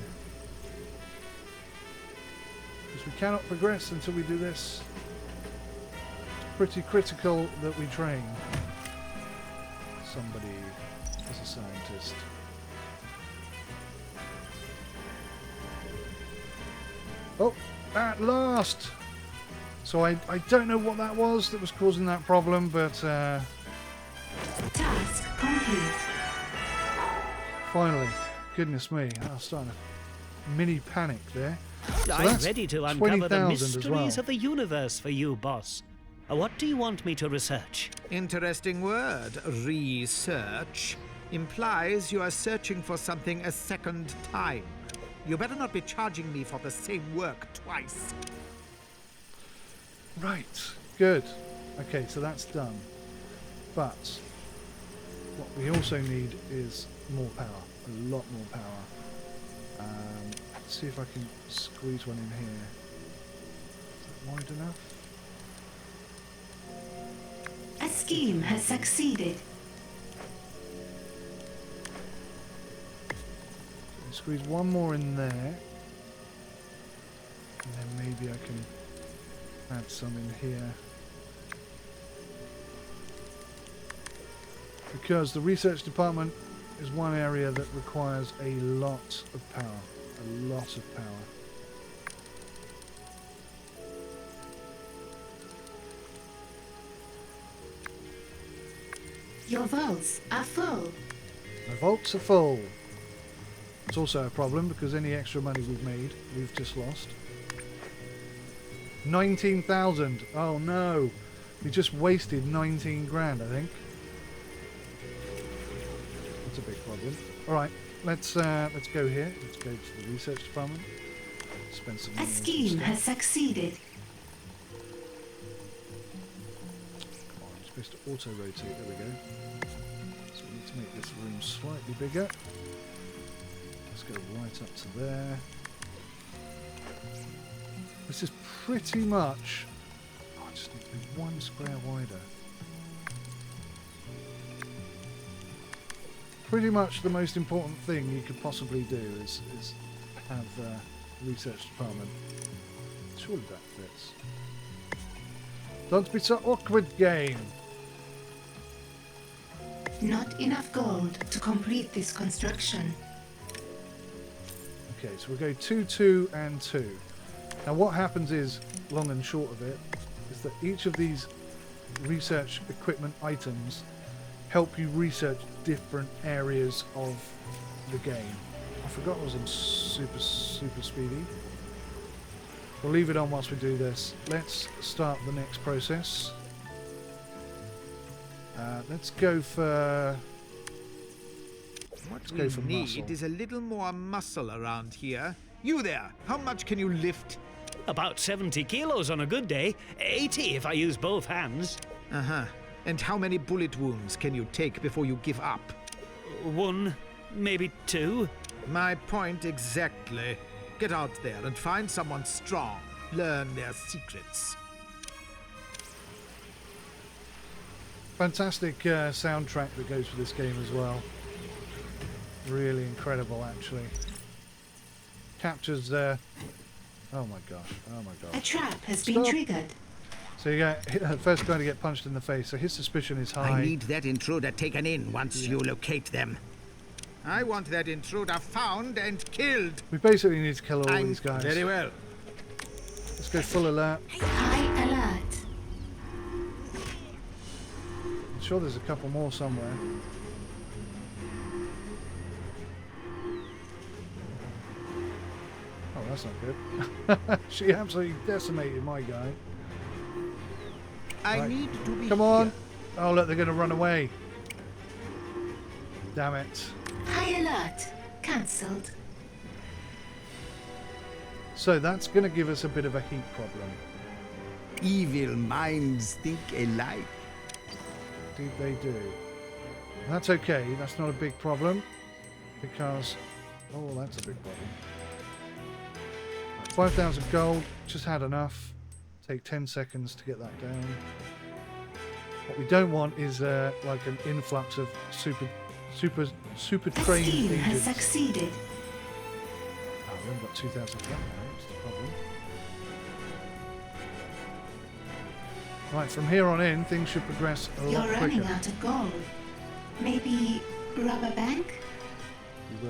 S1: Because we cannot progress until we do this. It's pretty critical that we train somebody as a scientist. Oh, at last! So I don't know what that was causing that problem, but
S4: Task complete.
S1: finally, goodness me, I was starting a mini panic there. So
S2: I'm
S1: that's
S2: ready to uncover the
S1: 20,000
S2: mysteries
S1: as well.
S2: of the universe for you, boss. What do you want me to research?
S3: Interesting word. Research implies you are searching for something a second time. You better not be charging me for the same work twice.
S1: Right, good. Okay, so that's done. But what we also need is more power, a lot more power. Let's see if I can squeeze one in here. Is that wide enough?
S4: A scheme has succeeded.
S1: Squeeze one more in there, and then maybe I can add some in here. Because the research department is one area that requires a lot of power. A lot of power.
S4: Your vaults are full.
S1: My vaults are full. It's also a problem because any extra money we've made, we've just lost. 19,000. Oh no. We just wasted 19 grand, I think. That's a big problem. Alright, let's go here. Let's go to the research department. Spend some money
S4: A
S1: on some
S4: scheme
S1: stuff.
S4: has succeeded.
S1: Come on, I'm supposed to auto-rotate. There we go. So we need to make this room slightly bigger. Let's go right up to there. This is pretty much... Oh, I just need to be one square wider. Pretty much the most important thing you could possibly do is have a research department. Surely that fits. Don't be so awkward, game.
S4: Not enough gold to complete this construction.
S1: Okay, so we'll go 2, 2, and 2. Now what happens is, long and short of it, is that each of these research equipment items help you research different areas of the game. I forgot I was on super speedy. We'll leave it on whilst we do this. Let's start the next process. Let's go for...
S3: What
S1: Let's
S3: we
S1: go for
S3: need
S1: muscle.
S3: is a little more muscle around here. You there, how much can you lift?
S2: About 70 kilos on a good day. 80 if I use both hands.
S3: Uh-huh. And how many bullet wounds can you take before you give up?
S2: 1, maybe 2.
S3: My point exactly. Get out there and find someone strong. Learn their secrets.
S1: Fantastic soundtrack that goes with this game as well. Really incredible, actually. Captures oh my gosh, oh my
S4: A
S1: gosh.
S4: trap has been
S1: Stop.
S4: triggered.
S1: So you got the first guy to get punched in the face, so his suspicion is high.
S3: I need that intruder taken in once you locate them. I want that intruder found and killed.
S1: We basically need to kill all these guys.
S3: Very well.
S1: Let's go full alert.
S4: High alert.
S1: I'm sure there's a couple more somewhere. Oh, that's not good. She absolutely decimated my guy.
S3: I
S1: Right.
S3: need to be
S1: Come on.
S3: here.
S1: Oh, look, they're going to run away. Damn it.
S4: High alert. Cancelled.
S1: So that's going to give us a bit of a heat problem.
S3: Evil minds think alike.
S1: Indeed they do. That's okay. That's not a big problem. Because... Oh, that's a big problem. Right, 5,000 gold. Just had enough. Take 10 seconds to get that down. What we don't want is like an influx of super
S4: A
S1: trained
S4: scheme has
S1: agents.
S4: succeeded.
S1: Oh, we haven't got 2,000 of that now. That's the problem. Right, from here on in, things should progress a
S4: You're
S1: lot
S4: running
S1: quicker.
S4: out of gold. Maybe rob a bank?
S1: We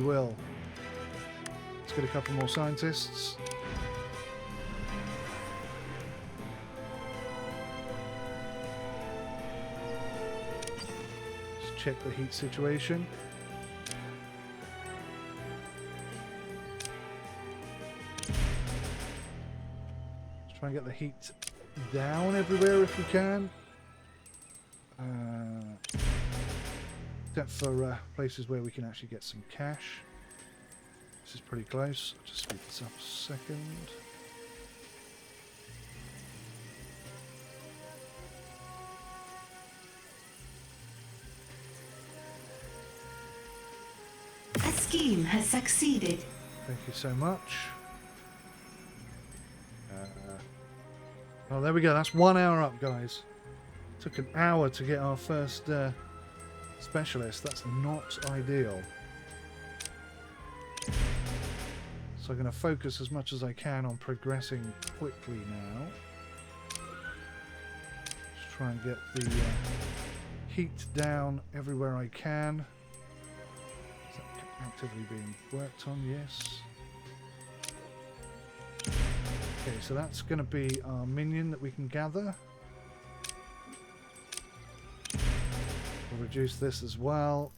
S1: will. Let's get a couple more scientists. Let's check the heat situation. Let's try and get the heat down everywhere if we can. Except for places where we can actually get some cash. This is pretty close. I'll just speed this up a second.
S4: A scheme has succeeded.
S1: Thank you so much. Oh, there we go. That's 1 hour up, guys. Took an hour to get our first specialist. That's not ideal. So I'm going to focus as much as I can on progressing quickly now. Just try and get the heat down everywhere I can. Is that actively being worked on? Yes. Okay, so that's going to be our minion that we can gather. We'll reduce this as well.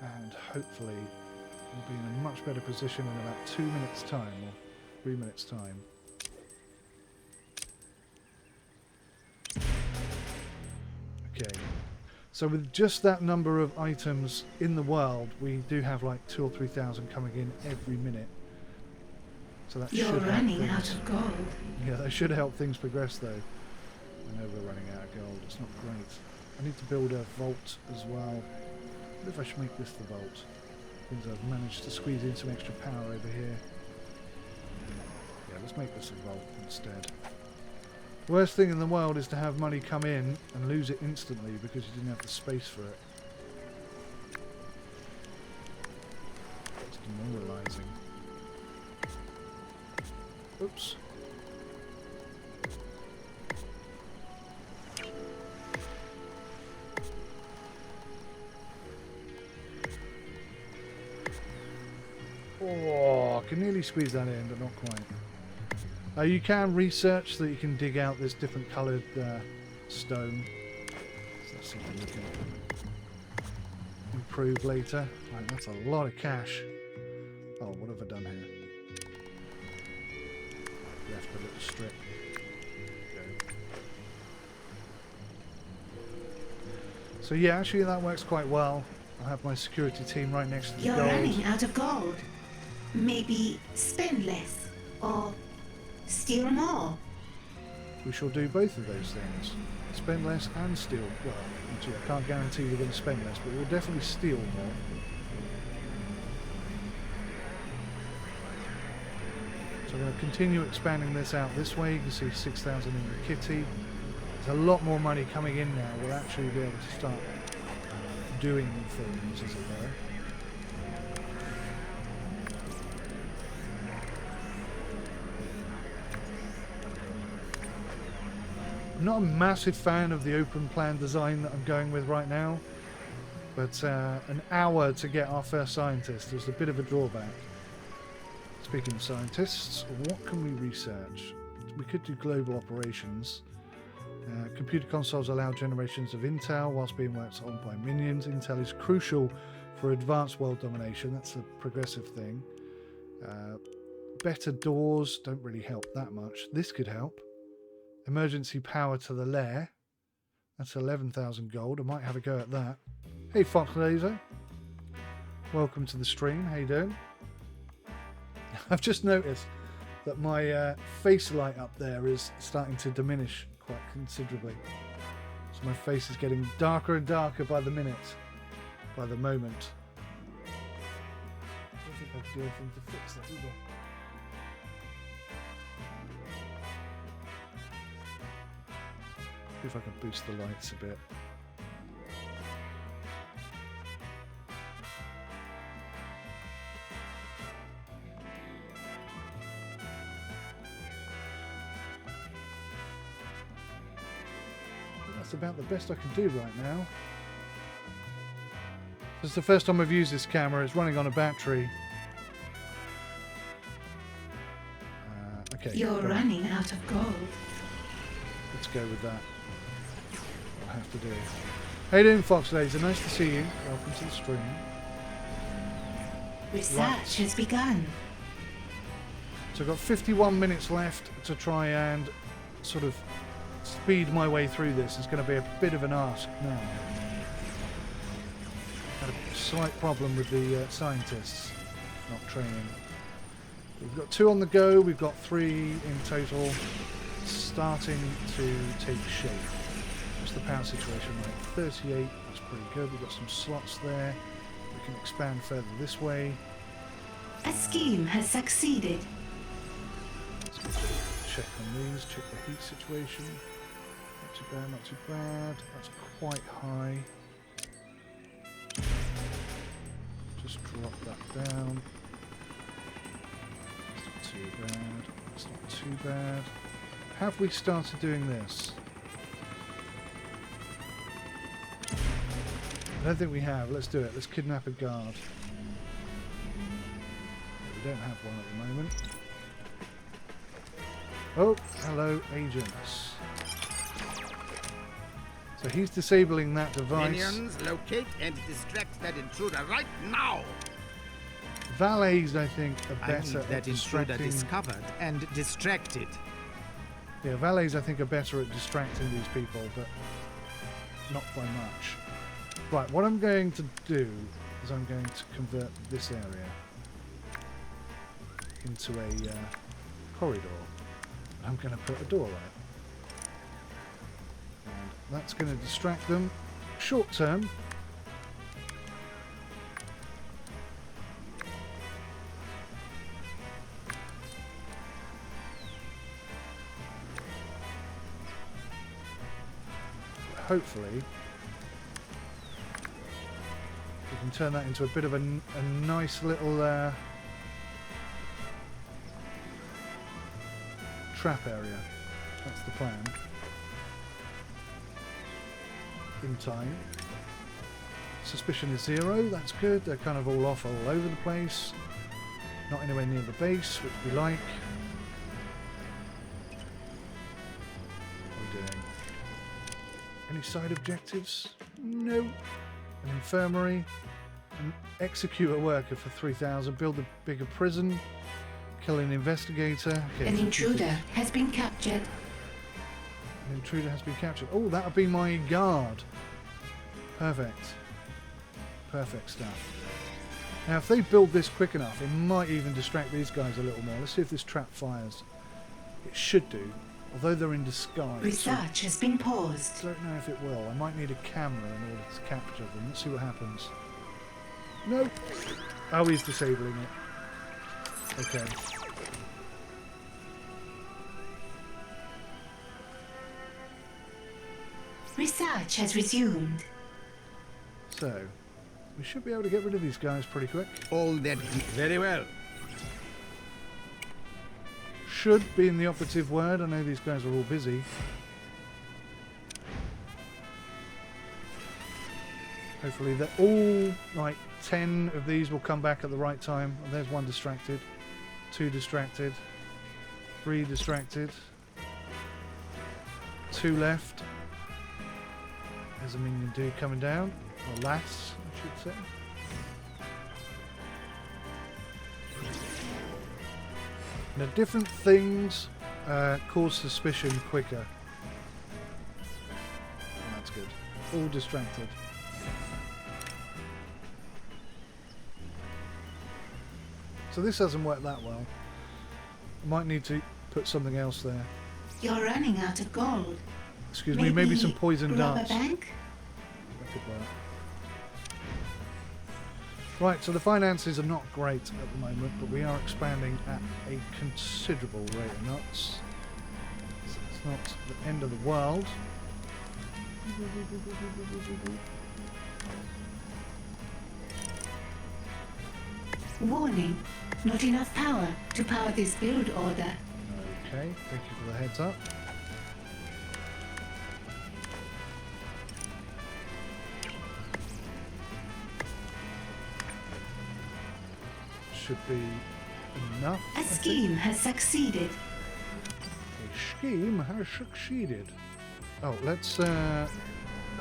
S1: And hopefully we'll be in a much better position in about 2 minutes time, or 3 minutes time. Okay, so with just that number of items in the world, we do have like 2,000 or 3,000 coming in every minute. So that
S4: You're
S1: should help
S4: running
S1: things.
S4: out of gold.
S1: Yeah, that should help things progress though. I know we're running out of gold, it's not great. I need to build a vault as well. What if I should make this the vault? Means I've managed to squeeze in some extra power over here. Yeah, let's make this a vault instead. Worst thing in the world is to have money come in and lose it instantly because you didn't have the space for it. It's demoralizing. Oops. Oh, I can nearly squeeze that in, but not quite. You can research so that you can dig out this different coloured stone. So that's something we can improve later. Right, that's a lot of cash. Oh, what have I done here? Left a little strip. Go. So yeah, actually that works quite well. I have my security team right next to the
S4: You're
S1: gold.
S4: running out of gold. Maybe spend less or steal more.
S1: We shall do both of those things. Spend less and steal. Well, actually, I can't guarantee we're going to spend less, but we'll definitely steal more. So I'm going to continue expanding this out this way. You can see 6,000 in the kitty. There's a lot more money coming in now. We'll actually be able to start doing things, as it were. I'm not a massive fan of the open plan design that I'm going with right now, but an hour to get our first scientist is a bit of a drawback. Speaking of scientists, what can we research? We could do global operations. Computer consoles allow generations of intel whilst being worked on by minions. Intel is crucial for advanced world domination. That's a progressive thing. Better doors don't really help that much. This could help. Emergency power to the lair. That's 11,000 gold. I might have a go at that. Hey, Fox Laser. Welcome to the stream. How you doing? I've just noticed that my face light up there is starting to diminish quite considerably. So my face is getting darker and darker by the minute, by the moment. I don't think I can do anything to fix that either. See if I can boost the lights a bit. That's about the best I can do right now. This is the first time I've used this camera. It's running on a battery. Okay.
S4: You're running out of gold.
S1: Let's go with that. I'll have to do. How you doing, Fox Laser? Nice to see you. Welcome to the stream.
S4: Research has begun.
S1: So I've got 51 minutes left to try and sort of speed my way through this. It's going to be a bit of an ask now. Had a slight problem with the scientists not training. We've got 2 on the go. We've got 3 in total. Starting to take shape. What's the power situation like? 38. That's pretty good. We've got some slots there. We can expand further this way.
S4: A scheme has succeeded.
S1: Check on these. Check the heat situation. Not too bad. Not too bad. That's quite high. Just drop that down. It's not too bad. It's not too bad. Have we started doing this? I don't think we have. Let's do it. Let's kidnap a guard. We don't have one at the moment. Oh, hello, agents. So he's disabling that device.
S3: Minions, locate and distract that intruder right now!
S1: Valets, I think, are
S3: I
S1: better
S3: need
S1: at
S3: that intruder
S1: distracting.
S3: discovered and distracted.
S1: Yeah, valets, I think, are better at distracting these people, but not by much. Right, what I'm going to do is I'm going to convert this area into a corridor. I'm going to put a door on it. And that's going to distract them short term. Hopefully we can turn that into a bit of a nice little trap area. That's the plan. In time. Suspicion is 0, that's good. They're kind of all off all over the place. Not anywhere near the base, which we like. What are we doing? Any side objectives? No. An infirmary. Execute a worker for 3,000. Build a bigger prison. Kill an investigator. Okay,
S4: An intruder has been captured.
S1: An intruder has been captured. Oh, that'll be my guard. Perfect. Perfect stuff. Now, if they build this quick enough, it might even distract these guys a little more. Let's see if this trap fires. It should do. Although they're in disguise.
S4: Research has been
S1: I
S4: paused.
S1: don't know if it will. I might need a camera in order to capture them. Let's see what happens. No. Oh, he's disabling it. Okay.
S4: Research has resumed.
S1: So, we should be able to get rid of these guys pretty quick.
S3: All that very well.
S1: Should being the operative word. I know these guys are all busy. Hopefully they're all, like, 10 of these will come back at the right time. Oh, there's one distracted. 2 distracted. 3 distracted. 2 left. There's a minion dude coming down. Or lass, I should say. Now, different things cause suspicion quicker. Oh, that's good. All distracted. So this hasn't worked that well. I might need to put something else there.
S4: You're running out of gold.
S1: Excuse me, maybe some poison
S4: rob
S1: darts.
S4: a bank?
S1: That could work. Right, so the finances are not great at the moment, but we are expanding at a considerable rate of knots. So it's not the end of the world.
S4: Warning, not enough power to power this build order.
S1: Okay, thank you for the heads up. Should be enough. I
S4: A
S1: think.
S4: scheme has succeeded.
S1: A scheme has succeeded. Oh, let's. Have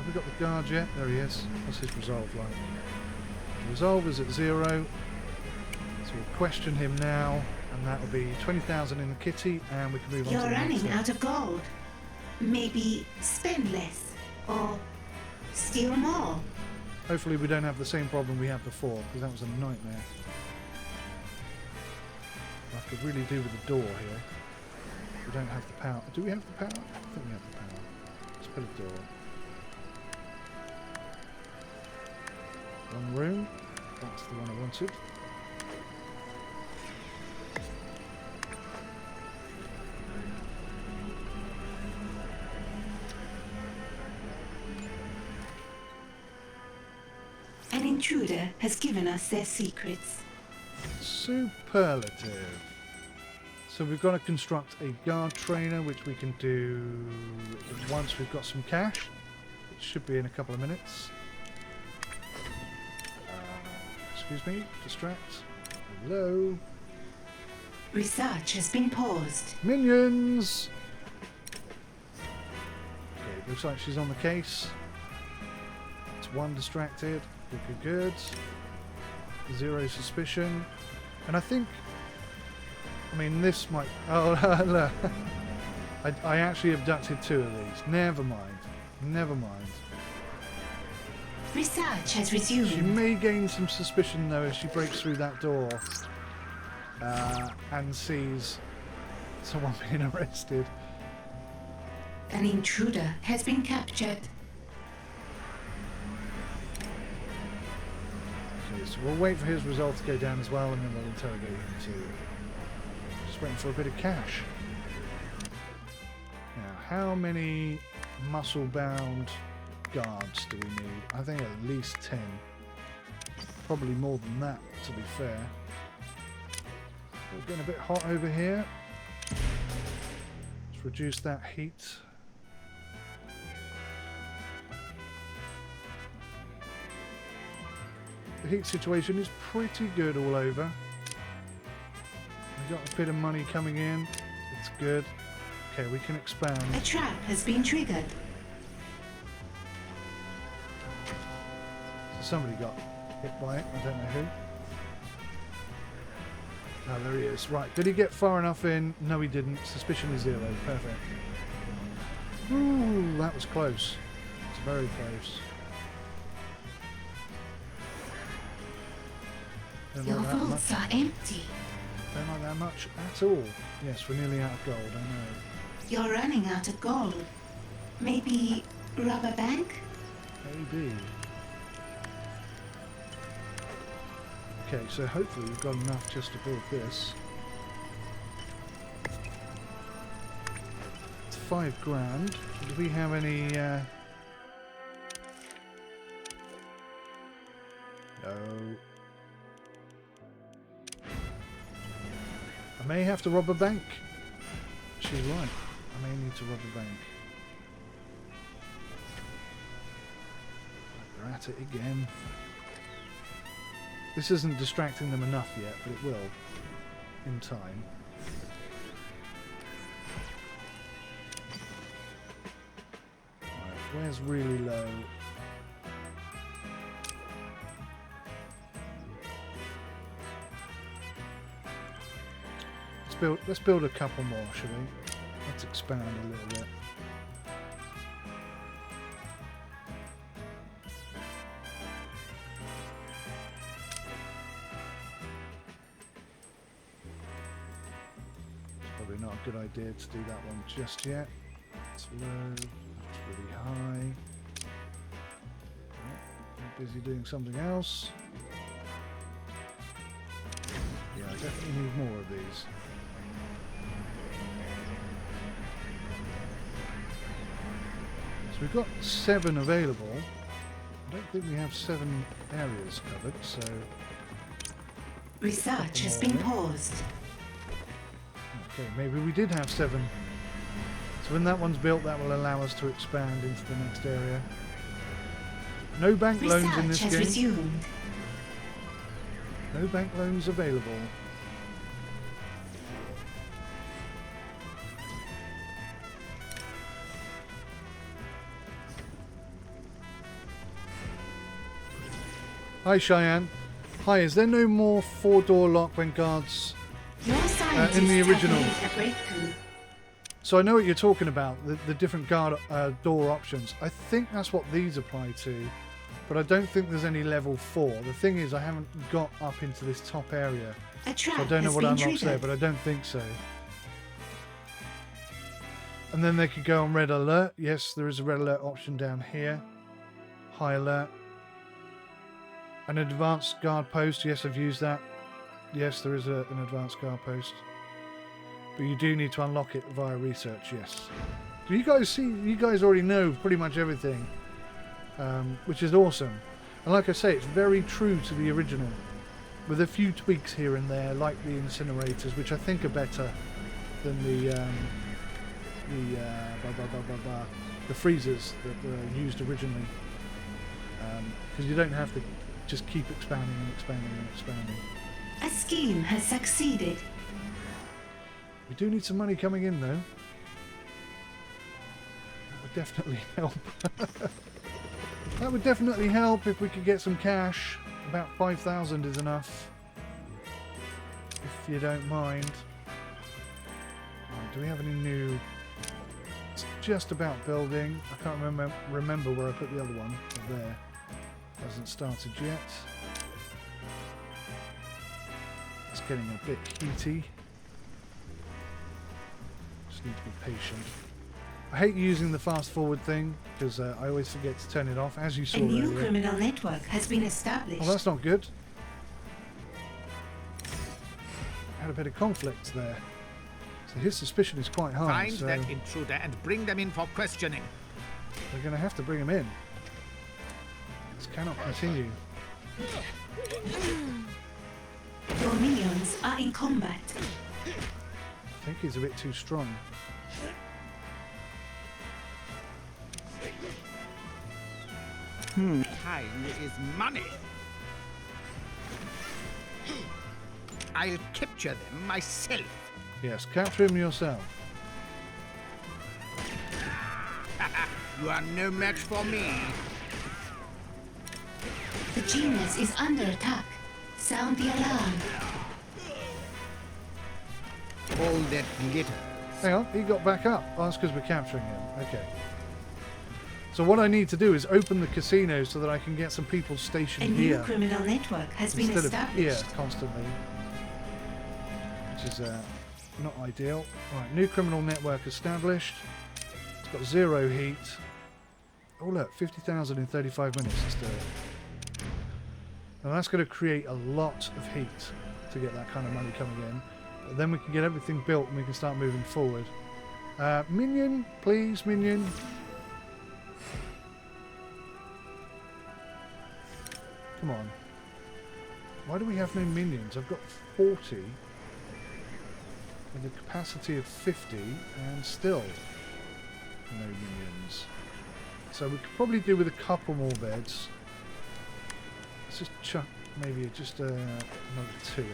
S1: we got the guard yet? There he is. What's his resolve like? Resolve is at 0. So we'll question him now, and that'll be 20,000 in the kitty, and we can move on
S4: You're
S1: to the
S4: running
S1: next
S4: out of gold. Maybe spend less or steal more.
S1: Hopefully we don't have the same problem we had before, because that was a nightmare. I could really do with the door here. We don't have the power. Do we have the power? I think we have the power. Let's put a door. Wrong room. That's the one I wanted.
S4: An intruder has given us their secrets.
S1: Superlative. So we've got to construct a guard trainer, which we can do once we've got some cash. It should be in a couple of minutes. Excuse me, distract. Hello.
S4: Research has been paused.
S1: Minions! Okay, looks like she's on the case. It's one distracted. Good, good, good. 0 suspicion. And I think... I mean, this might... Oh, look. I actually abducted 2 of these. Never mind. Never mind.
S4: Research has
S1: She
S4: resumed.
S1: may gain some suspicion, though, as she breaks through that door and sees someone being arrested.
S4: An intruder has been captured.
S1: Okay, so we'll wait for his result to go down as well, and then we'll interrogate him too. Just waiting for a bit of cash. Now, how many muscle-bound guards do we need? I think at least 10. Probably more than that, to be fair. We're getting a bit hot over here. Let's reduce that heat. The heat situation is pretty good all over. We've got a bit of money coming in. It's good. Okay, we can expand.
S4: A trap has been triggered.
S1: So somebody got hit by it. I don't know who. Oh, there he is. Right, did he get far enough in? No, he didn't. Suspicion is 0. Perfect. Ooh, that was close. It's very close. Don't
S4: Your
S1: like that much.
S4: vaults are empty.
S1: Don't like that much at all. Yes, we're nearly out of gold, I know.
S4: You're running out of gold. Maybe rob a bank?
S1: Maybe. Okay, so hopefully we've got enough just to build this. It's 5 grand. Do we have any... No. I may have to rob a bank. She's right. I may need to rob a bank. They're at it again. This isn't distracting them enough yet, but it will in time. Right, where's really low? Let's build a couple more, shall we? Let's expand a little bit. Probably not a good idea to do that one just yet. It's low, it's really high. I'm busy doing something else. Yeah, I definitely need more of these. So we've got 7 available. I don't think we have 7 areas covered, so...
S4: Research has been paused.
S1: Okay, maybe we did have 7. So when that one's built, that will allow us to expand into the next area. No bank loans in
S4: Research
S1: this
S4: has
S1: game.
S4: resumed.
S1: No bank loans available. Hi Cheyenne. Hi, is there no more 4-door lock when guards...
S4: Your scientists
S1: in the original.
S4: have made a breakthrough.
S1: So I know what you're talking about, the different guard door options. I think that's what these apply to, but I don't think there's any level 4. The thing is, I haven't got up into this top area,
S4: A trap
S1: so I don't know
S4: has
S1: what
S4: been
S1: unlocks there,
S4: triggered.
S1: but I don't think so. And then they could go on red alert. Yes, there is a red alert option down here. High alert. An advanced guard post. Yes, I've used that. Yes, there is an advanced guard post. But you do need to unlock it via research, yes. Do you guys see? You guys already know pretty much everything, which is awesome. And like I say, it's very true to the original, with a few tweaks here and there, like the incinerators, which I think are better than the freezers that were used originally. Because you don't have to just keep expanding and expanding and expanding.
S4: A scheme has succeeded.
S1: We do need some money coming in, though. That would definitely help. That would definitely help if we could get some cash. About 5,000 is enough, if you don't mind. Right, do we have any new... It's just about building. I can't remember where I put the other one. There. Hasn't started yet. It's getting a bit heaty. Just need to be patient. I hate using the fast forward thing because I always forget to turn it off, as you saw
S4: A new
S1: earlier.
S4: criminal network has been established.
S1: Oh, that's not good. Had a bit of conflict there. So his suspicion is quite high.
S3: Find
S1: So
S3: that intruder and bring them in for questioning.
S1: we're going to have to bring him in. This cannot continue.
S4: Your minions are in combat.
S1: I think he's a bit too strong.
S3: Time is money. I'll capture them myself.
S1: Yes, capture him yourself.
S3: You are no match for me.
S4: The genius is under attack. Sound the alarm.
S3: All that glitter.
S1: Hang on, he got back up. Oh, that's because we're capturing him. Okay. So what I need to do is open the casino so that I can get some people
S4: A
S1: stationed
S4: new
S1: here
S4: criminal network has been
S1: instead of here
S4: established.
S1: constantly, which is not ideal. Right, new criminal network established. It's got 0 heat. Oh look, 50,000 in 35 minutes. Let's do it. Now that's going to create a lot of heat to get that kind of money coming in. But then we can get everything built and we can start moving forward. Minion, please, minion. Come on. Why do we have no minions? I've got 40 with a capacity of 50 and still no minions. So we could probably do with a couple more beds. Let's just chuck maybe just another 2 in.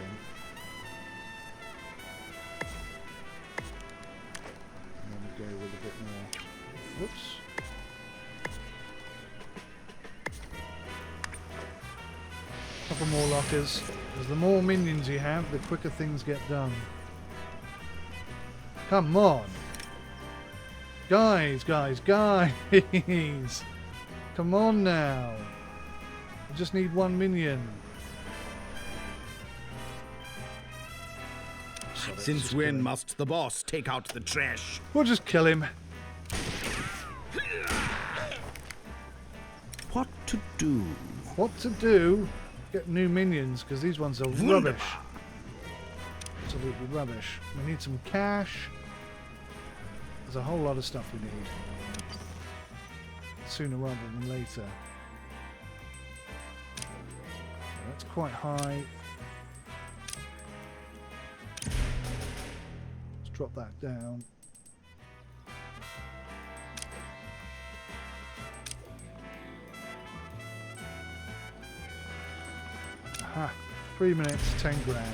S1: And then we go with a bit more. Whoops. Couple more lockers. Because the more minions you have, the quicker things get done. Come on. Guys. Come on now. I just need 1 minion. Sorry, let's
S3: Since
S1: just
S3: when
S1: kill him.
S3: must the boss take out the trash?
S1: We'll just kill him.
S3: What to do?
S1: What to do? Get new minions, because these ones are rubbish. Absolutely rubbish. We need some cash. There's a whole lot of stuff we need. sooner rather than later. That's quite high. Let's drop that down. Aha, 3 minutes, 10 grand.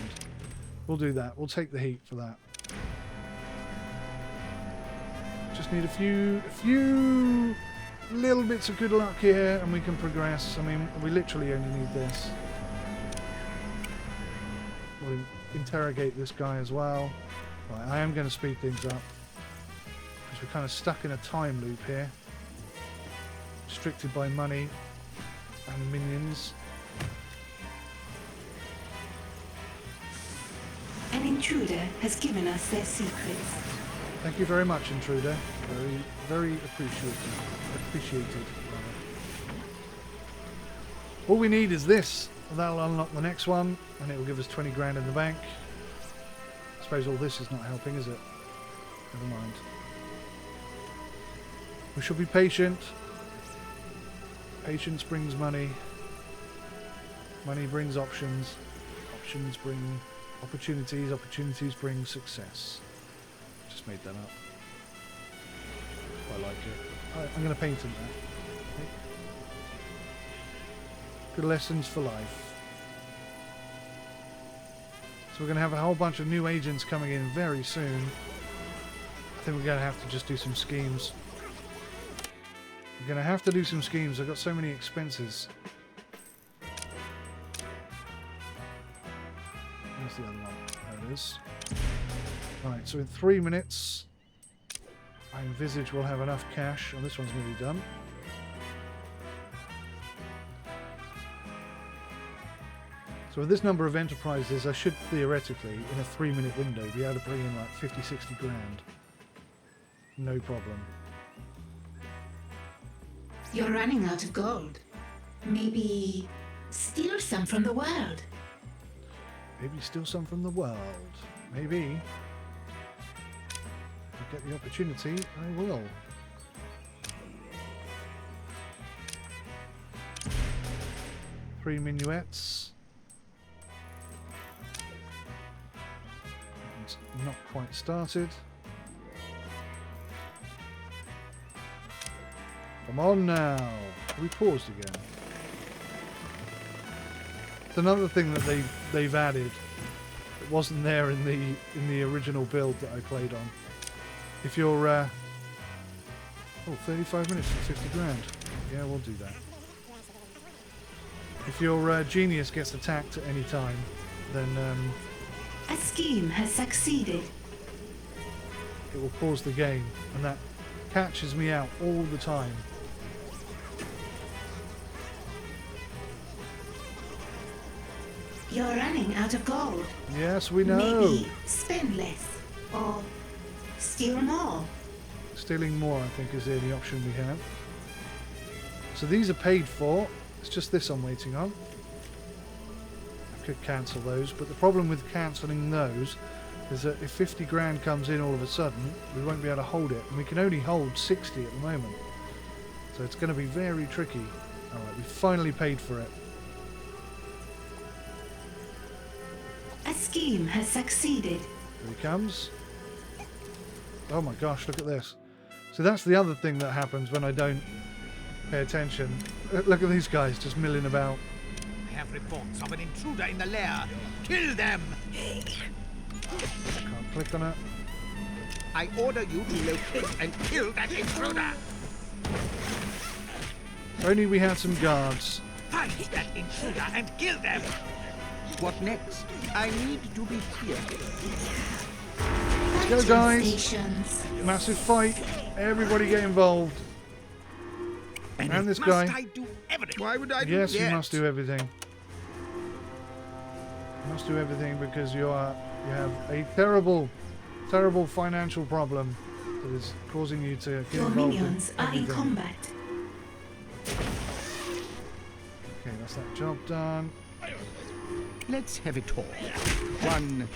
S1: We'll do that. We'll take the heat for that. Just need a few little bits of good luck here and we can progress. I mean, we literally only need this. We'll interrogate this guy as well. Right, I am going to speed things up because we're kind of stuck in a time loop here. Restricted by money and minions.
S4: An intruder has given us their secrets.
S1: Thank you very much, intruder. Very, very appreciated. All we need is this. That'll unlock the next one, and it will give us 20 grand in the bank. I suppose all this is not helping, is it? Never mind. We shall be patient. Patience brings money. Money brings options. Options bring opportunities. Opportunities bring success. Just made that up. I like it. I'm going to paint in that. Okay. Good lessons for life. So we're going to have a whole bunch of new agents coming in very soon. I think we're going to have to just do some schemes. We're going to have to do some schemes. I've got so many expenses. Where's the other one? There it is. Right, so in 3 minutes, I envisage we'll have enough cash. Oh, this one's nearly done. So with this number of enterprises, I should theoretically, in a 3-minute window, be able to bring in like 50, 60 grand. No problem.
S4: You're running out of gold. Maybe steal some from the world.
S1: Maybe steal some from the world. Maybe. If I get the opportunity, I will. Three minuets. It's not quite started. Come on now. We paused again. It's another thing that they've added. It wasn't there in the original build that I played on. If you're 35 minutes for 50 grand. Yeah, we'll do that. If your genius gets attacked at any time, then
S4: A scheme has succeeded.
S1: it will pause the game, and that catches me out all the time.
S4: You're running out of gold.
S1: Yes, we know.
S4: Maybe spend less or steal more.
S1: Stealing more, I think, is the only option we have. So these are paid for. It's just this I'm waiting on. I could cancel those, but the problem with cancelling those is that if 50 grand comes in all of a sudden, we won't be able to hold it, and we can only hold 60 at the moment. So it's going to be very tricky. Alright, we finally paid for it.
S4: A scheme has succeeded.
S1: Here he comes. Oh my gosh, look at this. So that's the other thing that happens when I don't pay attention. Look at these guys just milling about.
S3: I have reports of an intruder in the lair. Kill them!
S1: Can't click on it.
S3: I order you to locate and kill that intruder!
S1: If only we had some guards.
S3: Find that intruder and kill them! What next? I need to be here.
S1: Let's go, guys.
S4: Stations.
S1: Massive fight. Everybody get involved. And this guy.
S3: Must I do everything? Why would I do
S1: Yes,
S3: that?
S1: you must do everything. You must do everything because you have a terrible, terrible financial problem that is causing you to get
S4: Your
S1: involved
S4: minions
S1: in
S4: are in
S1: everything.
S4: combat.
S1: Okay, that's that job done.
S3: Let's have a talk. One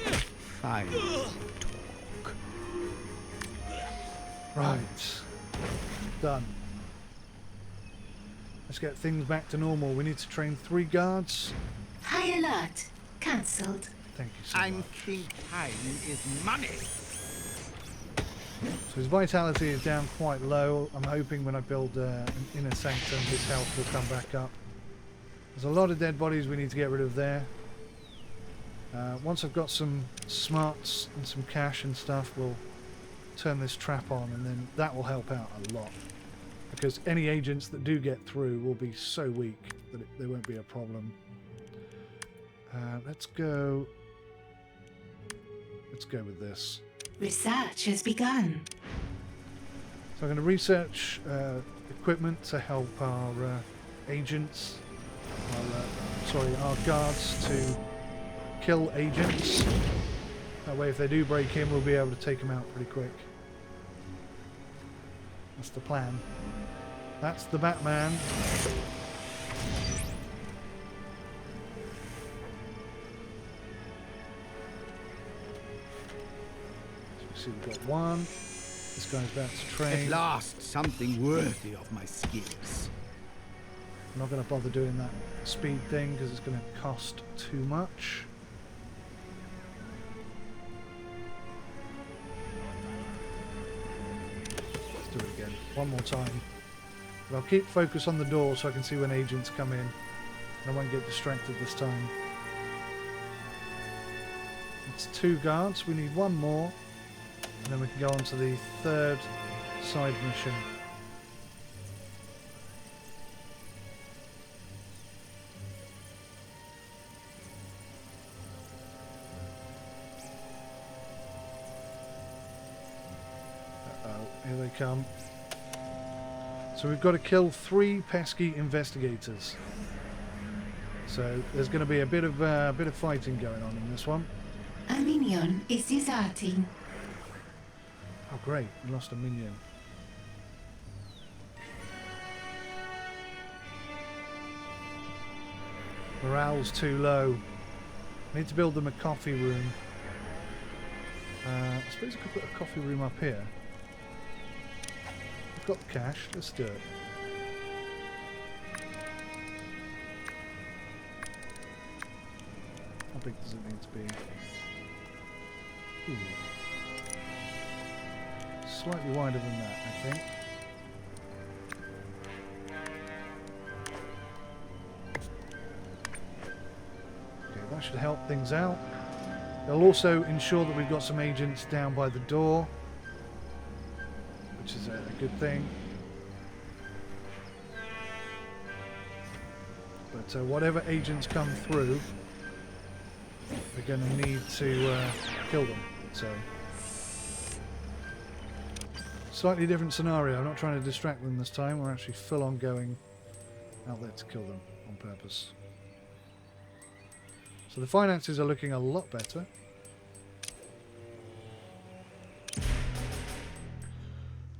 S3: fine talk.
S1: Right. Done. Let's get things back to normal. We need to train 3 guards.
S4: High alert. Cancelled.
S1: Thank you so
S3: I
S1: much.
S3: think time is money.
S1: So his vitality is down quite low. I'm hoping when I build an inner sanctum, his health will come back up. There's a lot of dead bodies we need to get rid of there. Once I've got some smarts and some cash and stuff, we'll turn this trap on, and then that will help out a lot. Because any agents that do get through will be so weak that there won't be a problem. Let's go with this.
S4: Research has begun.
S1: So I'm going to research equipment to help our agents, our guards to kill agents. That way if they do break in, we'll be able to take them out pretty quick. That's the plan. That's the Batman. So we've got one. This guy's about to train.
S3: At last, something worthy of my skills.
S1: I'm not going to bother doing that speed thing because it's going to cost too much. Let's do it again. One more time. But I'll keep focus on the door so I can see when agents come in. I won't get distracted this time. It's 2 guards. We need 1 more. And then we can go on to the 3rd side mission. Uh-oh, here they come. So we've got to kill 3 pesky investigators. So there's going to be a bit of fighting going on in this one.
S4: A minion is deserting.
S1: Oh great, we lost a minion. Morale's too low. Need to build them a coffee room. I suppose I could put a coffee room up here. We've got the cash, let's do it. How big does it need to be? Ooh. Slightly wider than that, I think. Okay, that should help things out. They'll also ensure that we've got some agents down by the door, which is a good thing. But whatever agents come through, we're going to need to kill them. So, slightly different scenario. I'm not trying to distract them this time. We're actually full on going out there to kill them on purpose. So the finances are looking a lot better.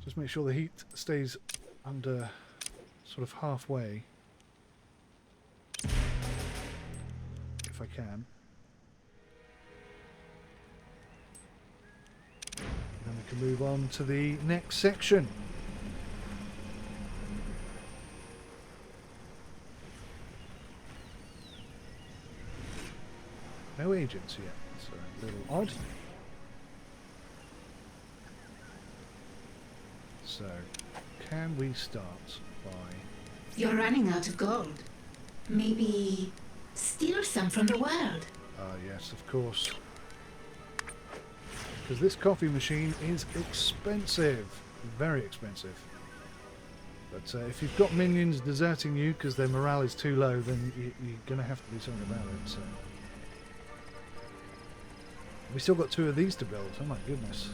S1: Just make sure the heat stays under sort of halfway, if I can. Then we can move on to the next section. No agents yet. It's a little odd. So, can we start by...
S4: You're running out of gold. Maybe steal some from the world.
S1: yes, of course. Because this coffee machine is expensive. Very expensive. But if you've got minions deserting you because their morale is too low, then you're going to have to do something about it. So. We still got 2 of these to build. Oh my goodness.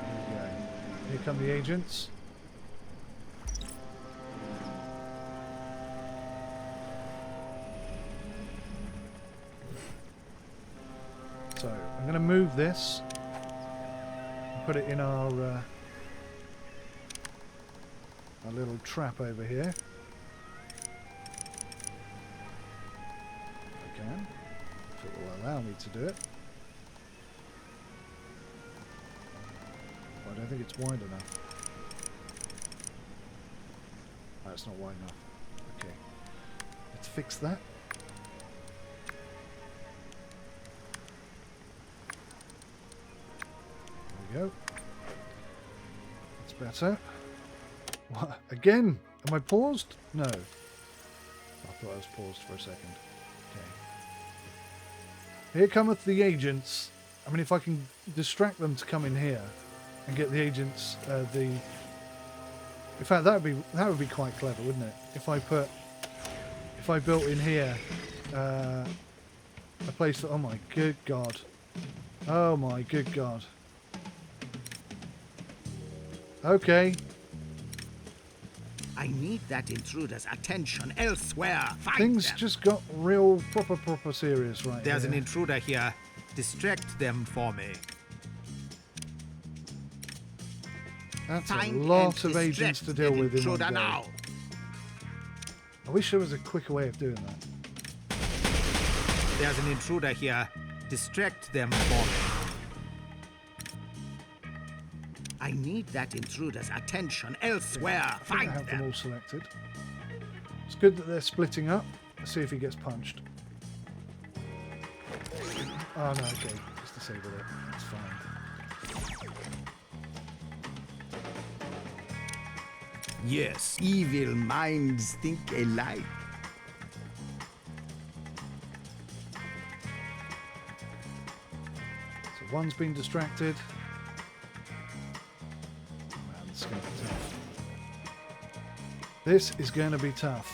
S1: Here we go. Here come the agents. So I'm going to move this and put it in our little trap over here. If it will allow me to do it. If I don't think it's wide enough. No, it's not wide enough. Okay. Let's fix that. There we go. That's better. What? Again? Am I paused? No. I thought I was paused for a second. Okay. Here cometh the agents. I mean, if I can distract them to come in here and get the agents, in fact, that would be quite clever, wouldn't it? If I built in here a place that, oh my good God. Oh my good God. Okay.
S3: I need that intruder's attention elsewhere. Find
S1: Things
S3: them.
S1: just got real proper serious right
S3: There's
S1: here.
S3: an intruder here. Distract them for me.
S1: That's
S3: Find
S1: a lot
S3: and
S1: of agents
S3: distract
S1: to deal
S3: that
S1: with in one
S3: intruder
S1: go.
S3: now.
S1: I wish there was a quicker way of doing that.
S3: There's an intruder here. Distract them for me. I need that intruder's attention elsewhere.
S1: I think I
S3: Find
S1: have them
S3: them.
S1: all selected. It's good that they're splitting up. Let's see if he gets punched. Oh no, okay. Just disable it. It's fine.
S5: Yes, evil minds think alike.
S1: So one's been distracted. Man, this is going to be tough. This is going to be tough.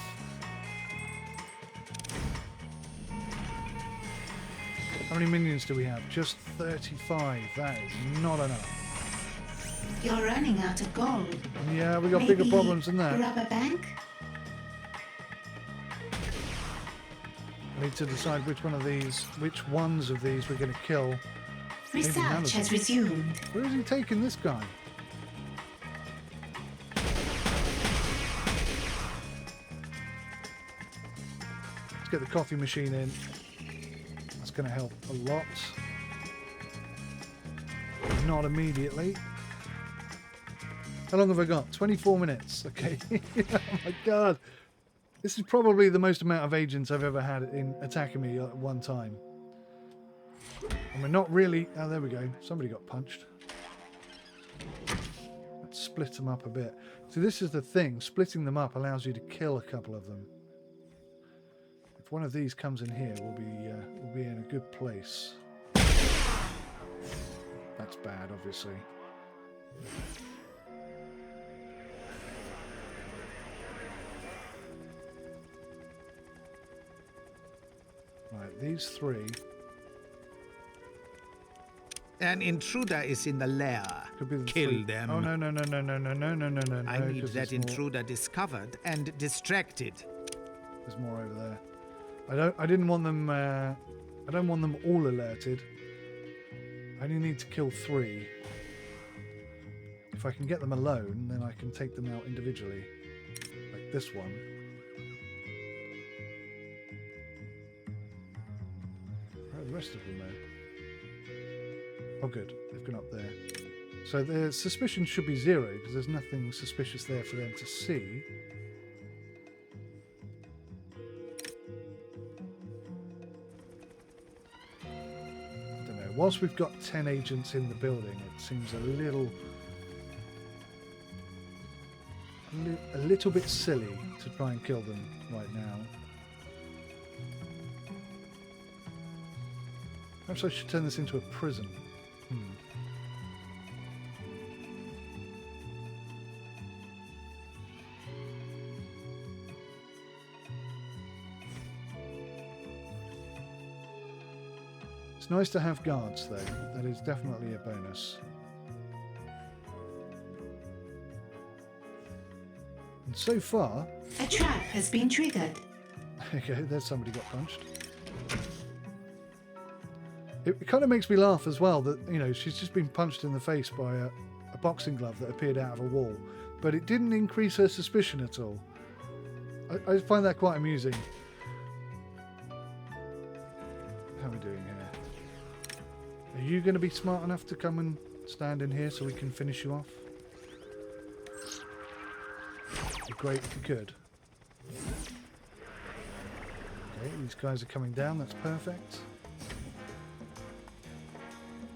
S1: How many minions do we have? Just 35. That is not enough.
S4: You're running out of gold.
S1: Yeah, we got bigger
S4: Maybe
S1: problems than that.
S4: Rob a bank?
S1: I need to decide which ones of these we're going to kill. Maybe none of
S4: Research
S1: them.
S4: has resumed.
S1: Where is he taking this guy? Let's get the coffee machine in. That's going to help a lot. Not immediately. How long have I got? 24 minutes. Okay. Oh my God. This is probably the most amount of agents I've ever had in attacking me at one time. And we're not really... Oh, there we go. Somebody got punched. Let's split them up a bit. So this is the thing. Splitting them up allows you to kill a couple of them. If one of these comes in here, we'll be in a good place. That's bad, obviously. Right, these three
S3: An intruder is in the lair.
S1: could be the
S3: Kill
S1: three.
S3: them.
S1: Oh no.
S3: I need
S1: 'cause
S3: that
S1: there's more-
S3: intruder discovered and distracted.
S1: There's more over there. I didn't want them. I don't want them all alerted. I only need to kill 3. If I can get them alone, then I can take them out individually, like this one. Where are the rest of them though? Oh, good. They've gone up there. So their suspicion should be 0 because there's nothing suspicious there for them to see. I don't know. Whilst we've got 10 agents in the building, it seems a little bit silly to try and kill them right now. Perhaps I should turn this into a prison. It's nice to have guards, though. That is definitely a bonus. And so far...
S4: A trap has been triggered.
S1: Okay, there's somebody got punched. It kind of makes me laugh as well that, you know, she's just been punched in the face by a boxing glove that appeared out of a wall. But it didn't increase her suspicion at all. I find that quite amusing. How are we doing here? Are you going to be smart enough to come and stand in here so we can finish you off? It'd be great if you could. Okay, these guys are coming down. That's perfect.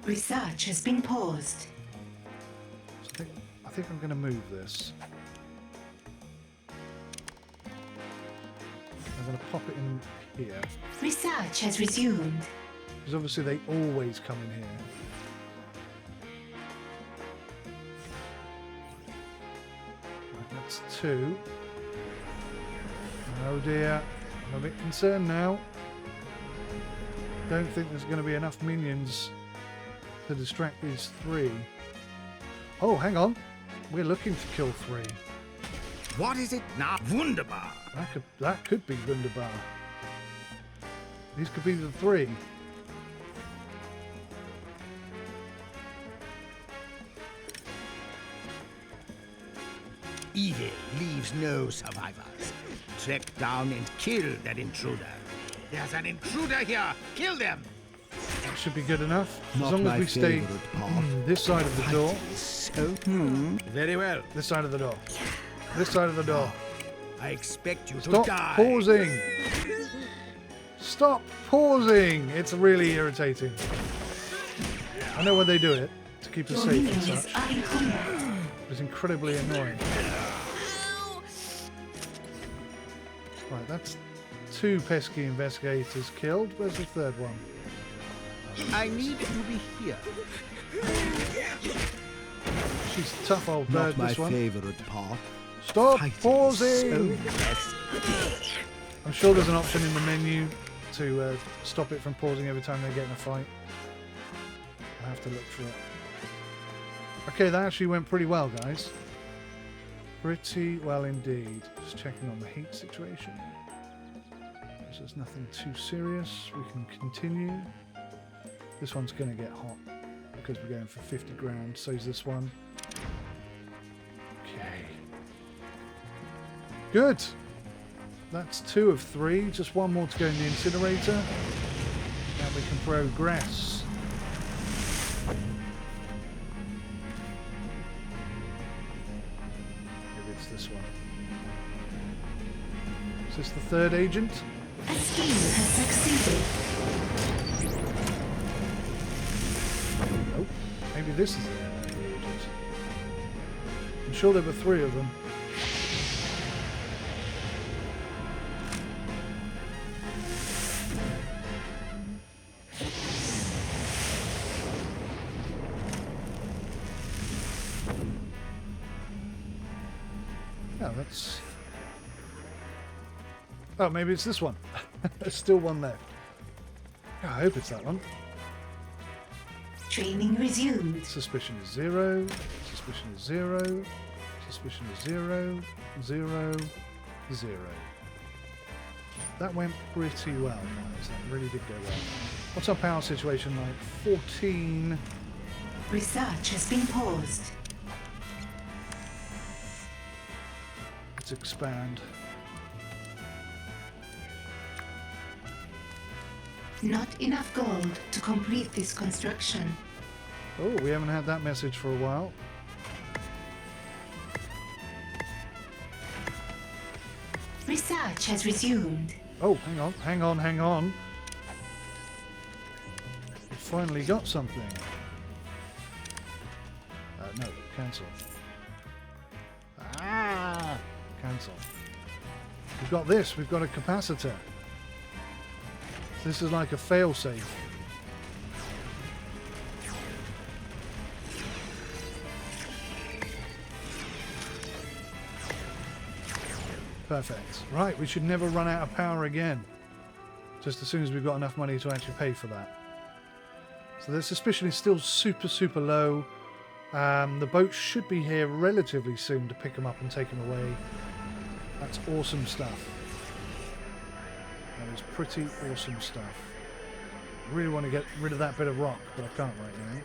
S4: Research has been paused.
S1: So I think I'm going to move this. I'm going to pop it in here.
S4: Research has resumed.
S1: Because obviously they always come in here. Right, that's 2. Oh dear. I'm a bit concerned now. Don't think there's going to be enough minions to distract these 3. Oh, hang on. We're looking to kill 3.
S3: What is it now? Wunderbar!
S1: That could be Wunderbar. These could be the 3.
S5: Evil leaves no survivors. Track down and kill that intruder.
S3: There's an intruder here! Kill them!
S1: That should be good enough. As
S5: Not
S1: long as
S5: my
S1: we stay
S5: favourite part.
S1: this side of the door.
S5: So,
S3: Very well.
S1: This side of the door. This side of the door.
S5: I expect you to
S1: Stop
S5: die.
S1: pausing! Stop pausing! It's really irritating. I know when they do it to keep us
S4: Your
S1: safe
S4: minion
S1: and
S4: is
S1: such.
S4: eyeing combat.
S1: It's incredibly annoying. Right, that's 2 pesky investigators killed. Where's the 3rd one?
S3: I need to be here.
S1: She's a tough old bird,
S5: Not my
S1: this one.
S5: favorite part.
S1: Stop
S5: Fighting
S1: pausing!
S5: so messy.
S1: I'm sure there's an option in the menu to stop it from pausing every time they get in a fight. I have to look for it. Okay, that actually went pretty well, guys. Pretty well indeed. Just checking on the heat situation. So there's nothing too serious. We can continue. This one's going to get hot because we're going for 50 grand. So is this one. Okay. Good. That's 2 of 3. Just one more to go in the incinerator. Now we can progress. Maybe it's this one. Is this the 3rd agent?
S4: A scheme has succeeded.
S1: Nope. Maybe this is the agent. I'm sure there were 3 of them. Oh, that's... Oh, maybe it's this one. There's still one left. Oh, I hope it's that one.
S4: Training resumed.
S1: Suspicion is 0. Suspicion is 0. Suspicion is 0. 0. 0. That went pretty well, guys. That really did go well. What's our power situation like? 14.
S4: Research has been paused.
S1: Let's expand.
S4: Not enough gold to complete this construction.
S1: Oh, we haven't had that message for a while.
S4: Research has resumed.
S1: Oh, hang on, hang on, hang on. We finally got something. No, cancel. Ah! Cancel. We've got this, we've got a capacitor. This is like a failsafe. Perfect. Right, we should never run out of power again. Just as soon as we've got enough money to actually pay for that. So their suspicion is still super, super low. The boat should be here relatively soon to pick them up and take them away. That's awesome stuff. That is pretty awesome stuff. I really want to get rid of that bit of rock, but I can't right now.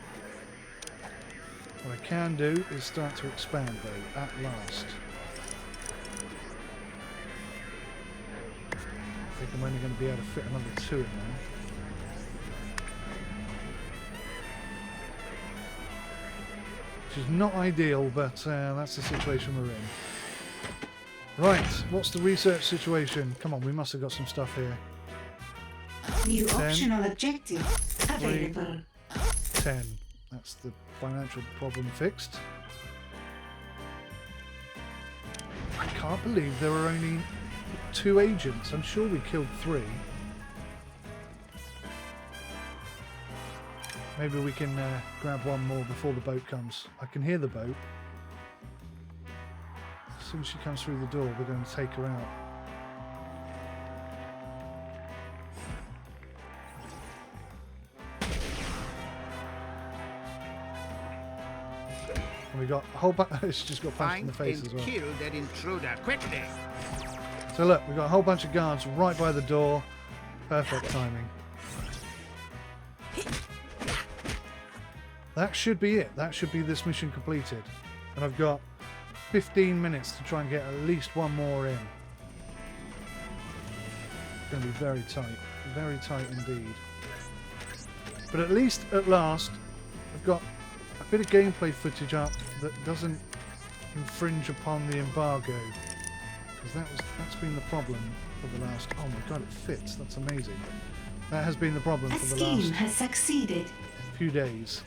S1: What I can do is start to expand though, at last. I think I'm only going to be able to fit another 2 in there. which is not ideal, but that's the situation we're in. Right, what's the research situation? Come on, we must have got some stuff here.
S4: New
S1: 10,
S4: optional objective available.
S1: 10. That's the financial problem fixed. I can't believe there were only 2 agents. I'm sure we killed 3. Maybe we can grab one more before the boat comes. I can hear the boat. As soon as she comes through the door, we're going to take her out. And we got a whole bunch. She just got punched in
S3: Find
S1: the face
S3: and
S1: as well.
S3: kill that intruder quickly.
S1: So look, we've got a whole bunch of guards right by the door. Perfect timing. That should be it. That should be this mission completed. And I've got 15 minutes to try and get at least one more in. It's going to be very tight indeed. But at least, at last, I've got a bit of gameplay footage up that doesn't infringe upon the embargo. Because that's been the problem for the last... Oh my god, it fits. That's amazing. That has been the problem
S4: A
S1: for the
S4: scheme
S1: last
S4: has succeeded.
S1: few days.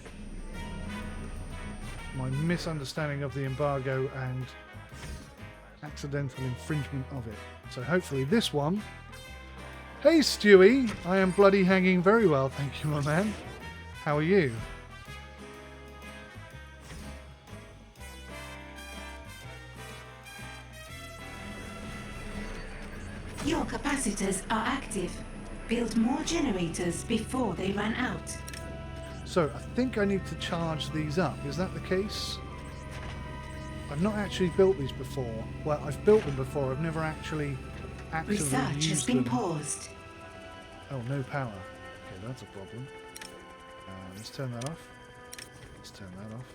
S1: My misunderstanding of the embargo and accidental infringement of it. So hopefully this one... Hey Stewie! I am bloody hanging very well, thank you my man. How are you?
S4: Your capacitors are active. Build more generators before they run out.
S1: So I think I need to charge these up. Is that the case? I've not actually built these before. Well, I've built them before. I've never actually actively
S4: Research
S1: used
S4: has been
S1: them.
S4: paused.
S1: Oh, no power. Okay, that's a problem. Let's turn that off. Let's turn that off.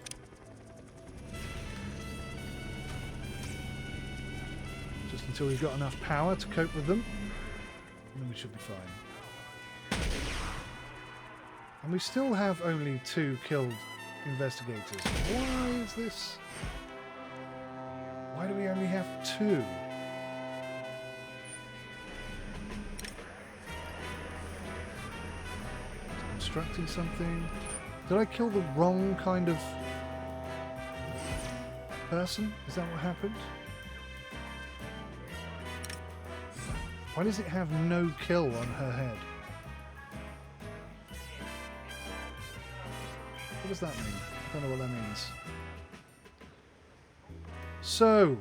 S1: Just until we've got enough power to cope with them. And then we should be fine. And we still have only 2 killed investigators. Why is this? Why do we only have 2? Constructing something. Did I kill the wrong kind of person? Is that what happened? Why does it have no kill on her head? What does that mean? I don't know what that means. So,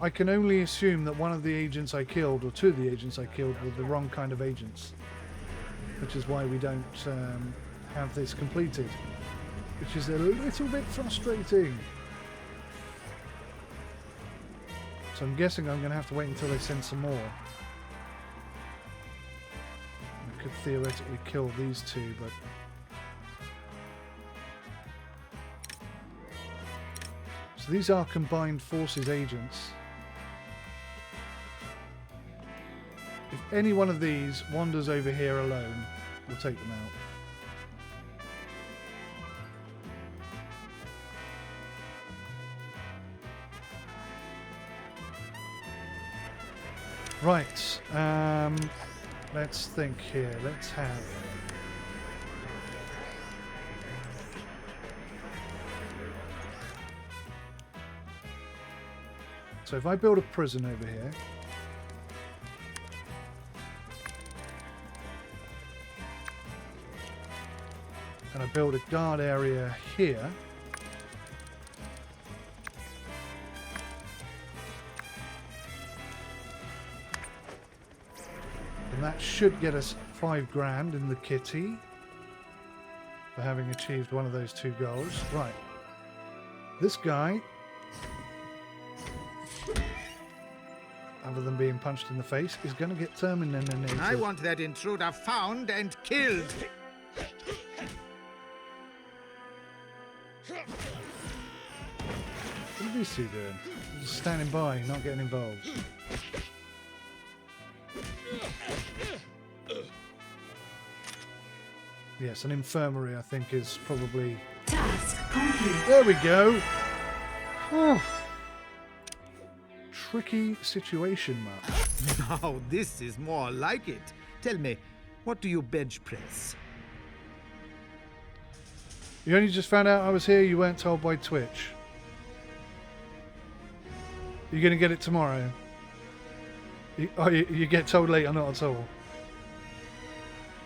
S1: I can only assume that one of the agents I killed, or 2 of the agents I killed, were the wrong kind of agents. Which is why we don't have this completed. Which is a little bit frustrating. So I'm guessing I'm going to have to wait until they send some more. I could theoretically kill these 2, but... So these are combined forces agents. If any one of these wanders over here alone, we'll take them out. Right, let's think here. Let's have... So if I build a prison over here, and I build a guard area here, and that should get us 5 grand in the kitty for having achieved one of those 2 goals. Right, this guy, other than being punched in the face, is going to get terminated.
S3: I want that intruder found and killed.
S1: What are these 2 doing? Just standing by, not getting involved. Yes, an infirmary, I think, is probably...
S4: Task complete.
S1: There we go. Oh. Tricky situation, Mark.
S3: Now, this is more like it. Tell me, what do you bench press?
S1: You only just found out I was here. You weren't told by Twitch. You're going to get it tomorrow. You get told later, not at all.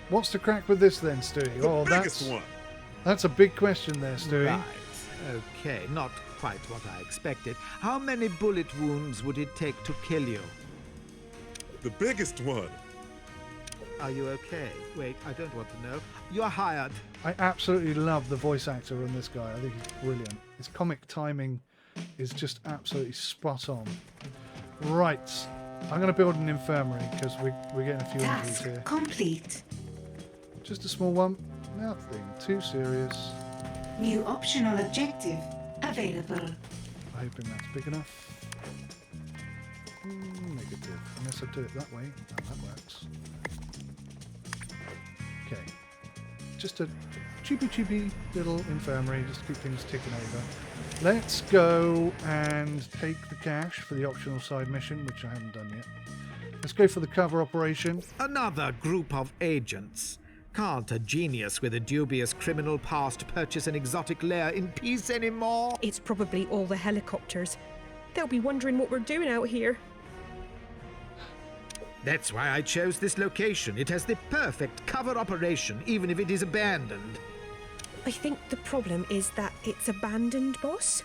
S1: What's the crack with this then, Stewie?
S6: The biggest one.
S1: That's a big question there, Stewie.
S3: Right. Okay, not quite what I expected. How many bullet wounds would it take to kill you?
S6: The biggest one.
S3: Are you okay? Wait, I don't want to know. You're hired.
S1: I absolutely love the voice actor on this guy. I think he's brilliant. His comic timing is just absolutely spot on. Right. I'm going to build an infirmary because we're getting a few injuries
S4: Task
S1: here.
S4: complete.
S1: Just a small one. Nothing too serious.
S4: New optional objective available.
S1: I'm hoping that's big enough. Negative. Unless I do it that way. Oh, that works. Okay. Just a cheapy little infirmary just to keep things ticking over. Let's go and take the cash for the optional side mission, which I haven't done yet. Let's go for the cover operation.
S3: Another group of agents. Can't a genius with a dubious criminal past purchase an exotic lair in peace anymore?
S7: It's probably all the helicopters. They'll be wondering what we're doing out here.
S3: That's why I chose this location. It has the perfect cover operation, even if it is abandoned.
S7: I think the problem is that it's abandoned, boss.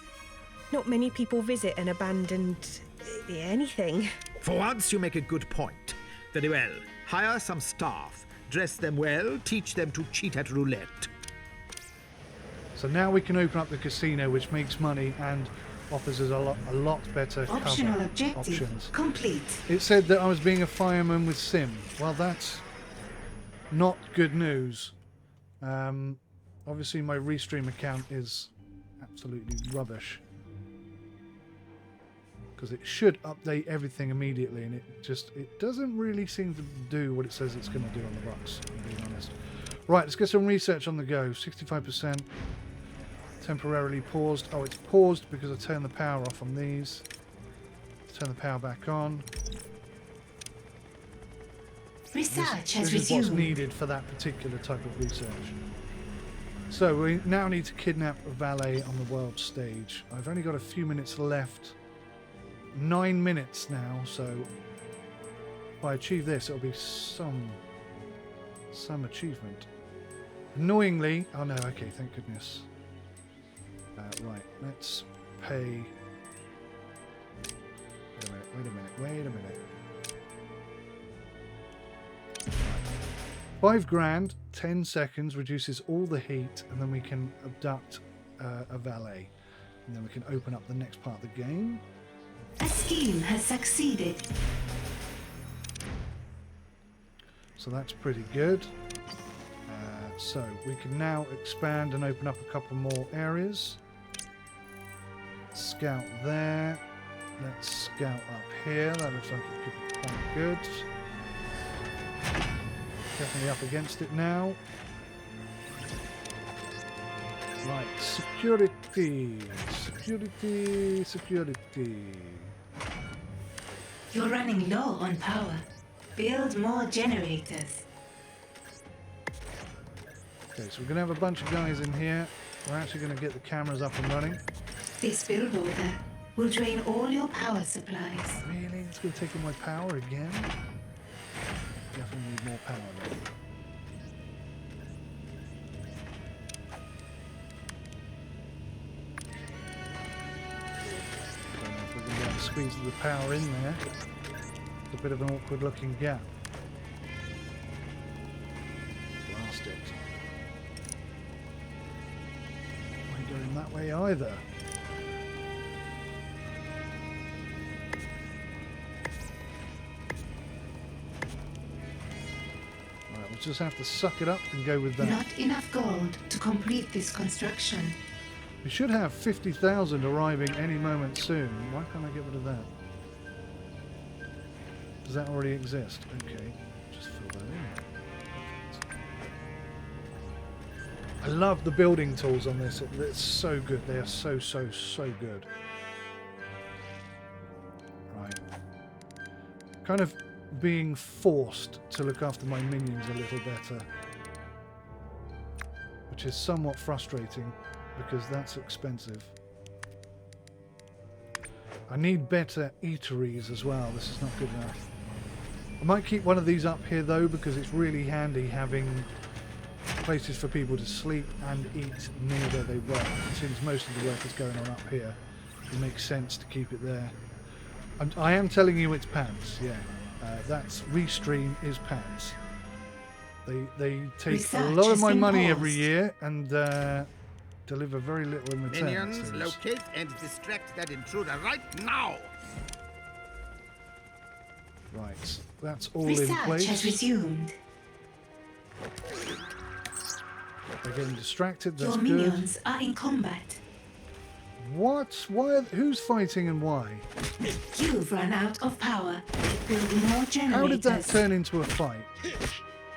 S7: Not many people visit an abandoned... anything.
S3: For once, you make a good point. Very well. Hire some staff. Dress them well. Teach them to cheat at roulette.
S1: So now we can open up the casino, which makes money and offers us a lot better
S4: Optional
S1: cover
S4: objective
S1: options.
S4: complete.
S1: It said that I was being a fireman with Sim. Well, that's not good news. Obviously, my Restream account is absolutely rubbish. Because it should update everything immediately, and it doesn't really seem to do what it says it's going to do on the box, I'm being honest. Right, let's get some research on the go. 65%. Temporarily paused. Oh, it's paused because I turned the power off on these. Turn the power back on.
S4: Research has
S1: This is what's
S4: resumed.
S1: needed for that particular type of research. So we now need to kidnap a valet on the world stage. I've only got a few minutes left. 9 minutes now, so if I achieve this, it'll be some achievement. Annoyingly, oh no, okay, thank goodness. Right, let's pay. Wait a minute. 5 grand, 10 seconds, reduces all the heat, and then we can abduct a valet. And then we can open up the next part of the game.
S4: A scheme has succeeded.
S1: So that's pretty good. So we can now expand and open up a couple more areas. Scout there. Let's scout up here. That looks like it could be quite good. Definitely up against it now. Right, security.
S4: You're running low on power. Build more generators.
S1: Okay, so we're going to have a bunch of guys in here. We're actually going to get the cameras up and running.
S4: This build order will drain all your power supplies.
S1: Really? It's going to take all my power again? Definitely need more power though. Don't know if we're going to be able to squeeze the power in there. It's a bit of an awkward looking gap. Blast it. I ain't going that way either. Right, we'll just have to suck it up and go with that.
S4: Not enough gold to complete this construction.
S1: We should have 50,000 arriving any moment soon. Why can't I get rid of that? Does that already exist? Okay, just fill that in. Perfect. I I love the building tools on this. It's so good. They are so good. Right. Kind of being forced to look after my minions a little better. Which is somewhat frustrating because that's expensive. I need better eateries as well. This is not good enough. I might keep one of these up here though because it's really handy having places for people to sleep and eat near where they work. Since most of the work is going on up here, it makes sense to keep it there. I am telling you it's pants, yeah. That's Restream is pants. They take
S4: Research
S1: a lot of
S4: has
S1: my
S4: been
S1: money
S4: paused.
S1: every year and deliver very little in return. it
S5: Minions,
S1: seems.
S5: locate and distract that intruder right now!
S1: Right, that's all in
S4: Research has
S1: place.
S4: resumed.
S1: They're getting distracted, that's
S4: Your
S1: good.
S4: minions are in combat.
S1: What? Why? Who's fighting and why?
S4: You've run out of power. Build more generators.
S1: How did that turn into a fight?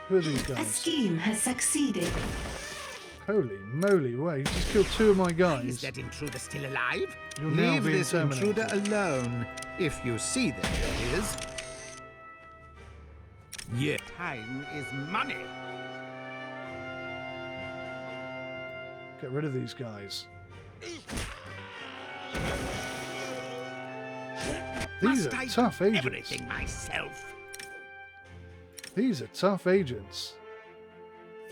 S1: Who are these
S4: A
S1: guys?
S4: scheme has succeeded.
S1: Holy moly, wait, you just killed 2 of my
S5: Is
S1: guys.
S5: that intruder still alive?
S1: You're now
S3: Leave
S1: being
S3: this
S1: terminated.
S3: intruder alone. If you see that it is.
S5: Yeah. Time is money.
S1: Get rid of these guys. These
S5: Must
S1: are
S5: I
S1: tough
S5: do
S1: agents.
S5: everything myself?
S1: These are tough agents.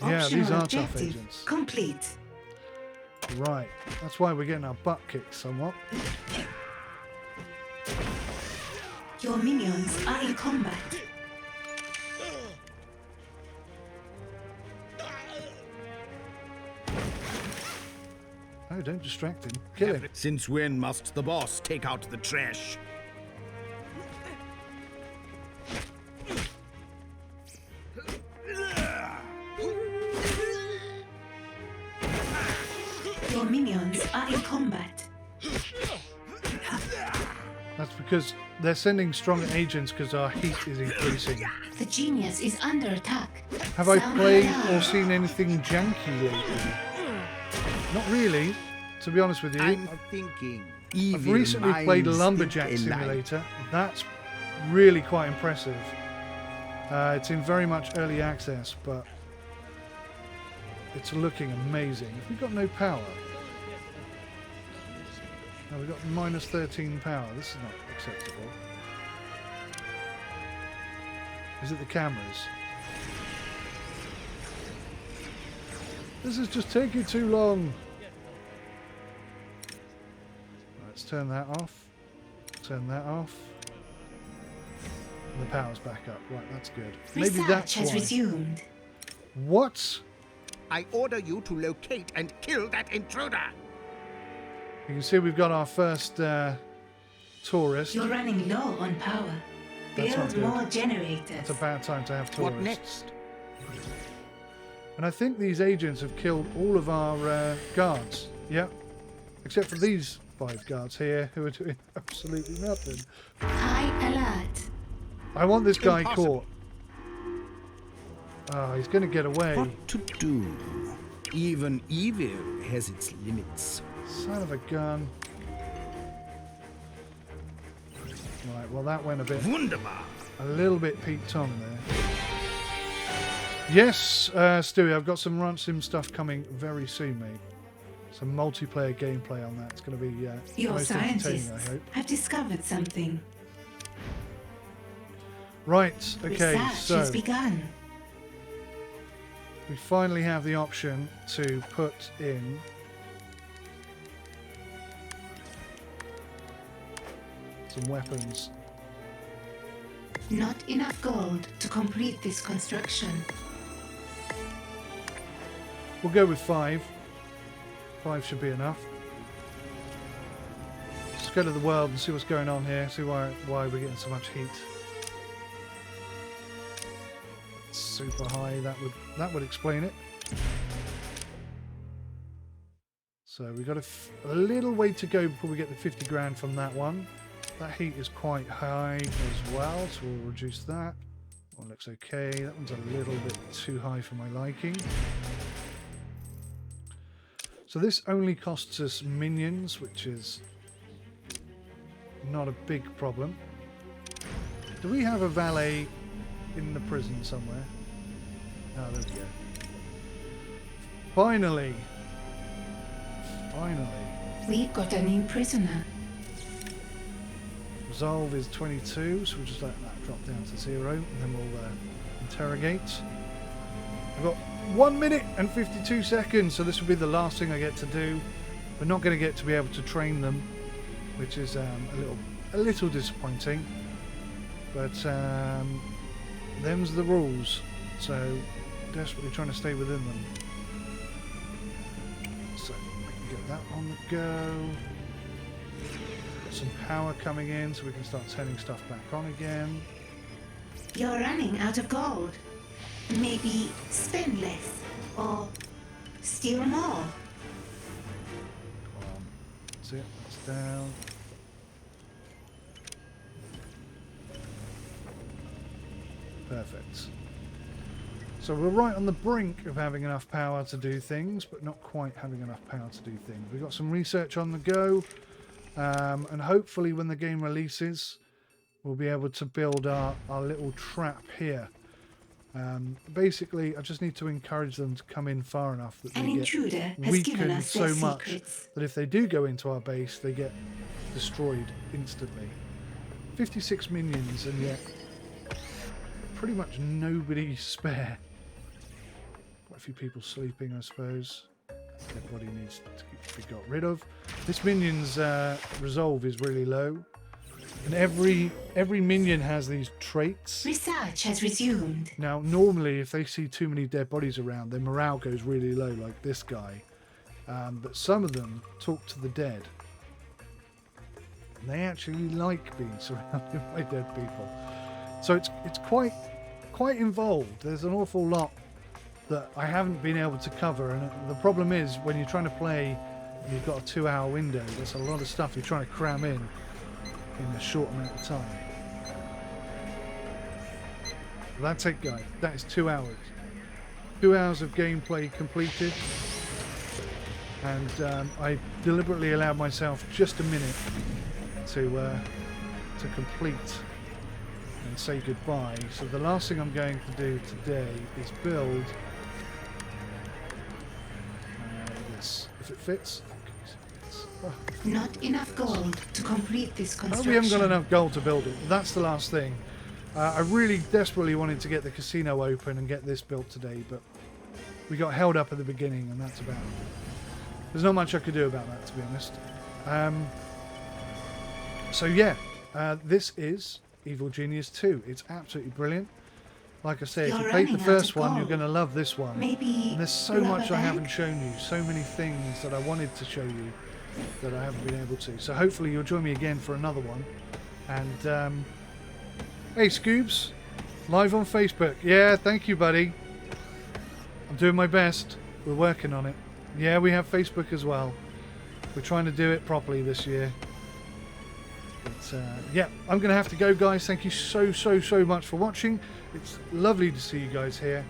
S1: Yeah,
S4: Optional
S1: these are tough
S4: objective
S1: agents.
S4: complete.
S1: Right, that's why we're getting our butt kicked somewhat.
S4: Your minions are in combat.
S1: Oh, don't distract him. Kill him.
S3: Since when must the boss take out the trash?
S4: Your minions are in combat.
S1: That's because they're sending stronger agents because our heat is increasing.
S4: The genius is under attack.
S1: Have I
S4: Sound
S1: played
S4: alarm.
S1: or seen anything janky lately? Not really, to be honest with you.
S3: I'm thinking.
S1: I've
S3: Evil
S1: recently played
S3: minds
S1: Lumberjack
S3: think alike.
S1: Simulator. That's really quite impressive. It's in very much early access, but it's looking amazing. We've got no power. No, we've got minus 13 power. This is not acceptable. Is it the cameras? This is just taking too long. Let's turn that off. Turn that off. And the power's back up. Right, that's good. Maybe
S4: Research
S1: that's
S4: has
S1: why.
S4: resumed.
S1: What?
S5: I order you to locate and kill that intruder.
S1: You can see we've got our first tourist.
S4: You're running low on power.
S1: That's not
S4: Build
S1: good.
S4: more generators.
S1: It's a bad time to have tourists.
S3: What next?
S1: And I think these agents have killed all of our guards. Yep. Except for these 5 guards here who are doing absolutely nothing.
S4: High alert.
S1: I want this guy
S5: Impossible.
S1: caught. Oh, he's going to get away.
S3: What to do? Even evil has its limits.
S1: Son of a gun. Right, well that went
S3: Wunderbar.
S1: a little bit Pete Tom there. Yes, Stewie, I've got some Run Sim stuff coming very soon, mate. Some multiplayer gameplay on that. It's going to be
S4: Your
S1: most entertaining,
S4: scientists
S1: I hope.
S4: have discovered something.
S1: Right, okay,
S4: Research
S1: so
S4: has begun.
S1: we finally have the option to put in some weapons.
S4: Not enough gold to complete this construction.
S1: We'll go with 5. 5 should be enough. Let's go to the world and see what's going on here. See why we're getting so much heat. Super high. That would explain it. So we got a little way to go before we get the 50 grand from that one. That heat is quite high as well, so we'll reduce that. One looks okay. That one's a little bit too high for my liking. So this only costs us minions, which is not a big problem. Do we have a valet in the prison somewhere? Oh, there we go. Finally! Finally.
S4: We've got a new prisoner.
S1: Resolve is 22, so we'll just let that drop down to 0, and then we'll interrogate. I've got 1 minute and 52 seconds, so this will be the last thing I get to do. We're not going to get to be able to train them, which is a little disappointing. But them's the rules, so desperately trying to stay within them. So we can get that on the go. Got some power coming in, so we can start turning stuff back on again.
S4: You're running out of gold. Maybe spend less or steal more.
S1: Come on. That's it. That's down. Perfect. So we're right on the brink of having enough power to do things, but not quite having enough power to do things. We've got some research on the go, and hopefully when the game releases, we'll be able to build our little trap here. Basically, I just need to encourage them to come in far enough that
S4: An
S1: they
S4: intruder
S1: get
S4: has given
S1: weakened
S4: us
S1: so
S4: their
S1: much
S4: secrets.
S1: that if they do go into our base, they get destroyed instantly. 56 minions, and yet pretty much nobody spare. Quite a few people sleeping, I suppose. Dead body needs to be got rid of. This minion's resolve is really low. And every minion has these traits.
S4: Research has resumed.
S1: Now, normally, if they see too many dead bodies around, their morale goes really low, like this guy. But some of them talk to the dead. And they actually like being surrounded by dead people. So it's quite involved. There's an awful lot that I haven't been able to cover. And the problem is, when you're trying to play, and you've got a 2-hour window, there's a lot of stuff you're trying to cram in a short amount of time. That's it, guys. That is 2 hours. 2 hours of gameplay completed. And I deliberately allowed myself just a minute to complete and say goodbye. So the last thing I'm going to do today is build this. If it fits. Oh.
S4: Not enough gold to complete this construction.
S1: We haven't got enough gold to build it. That's the last thing. I really desperately wanted to get the casino open and get this built today, but we got held up at the beginning, and that's about it. There's not much I could do about that, to be honest. So yeah, this is Evil Genius 2. It's absolutely brilliant. Like I say, if you played the first one, you're going to love this one.
S4: Maybe
S1: and there's so much I haven't shown you, so many things that I wanted to show you that I haven't been able to. So hopefully you'll join me again for another one. And hey Scoobs, live on Facebook. Yeah, thank you, buddy. I'm doing my best. We're working on it. Yeah, we have Facebook as well. We're trying to do it properly this year. But yeah, I'm going to have to go, guys. Thank you so much for watching. It's lovely to see you guys here.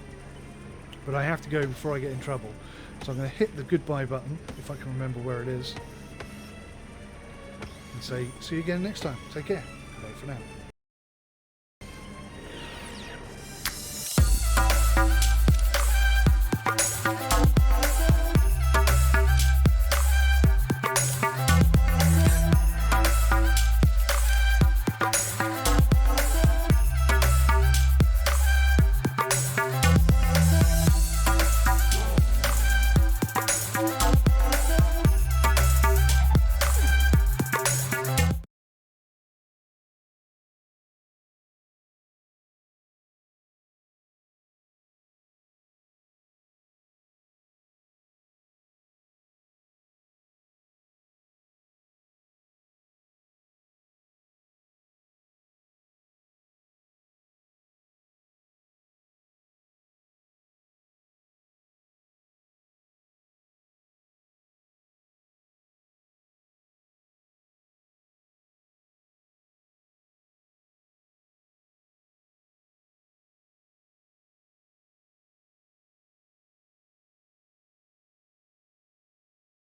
S1: But I have to go before I get in trouble. So I'm going to hit the goodbye button, if I can remember where it is. And say, see you again next time. Take care. Bye for now.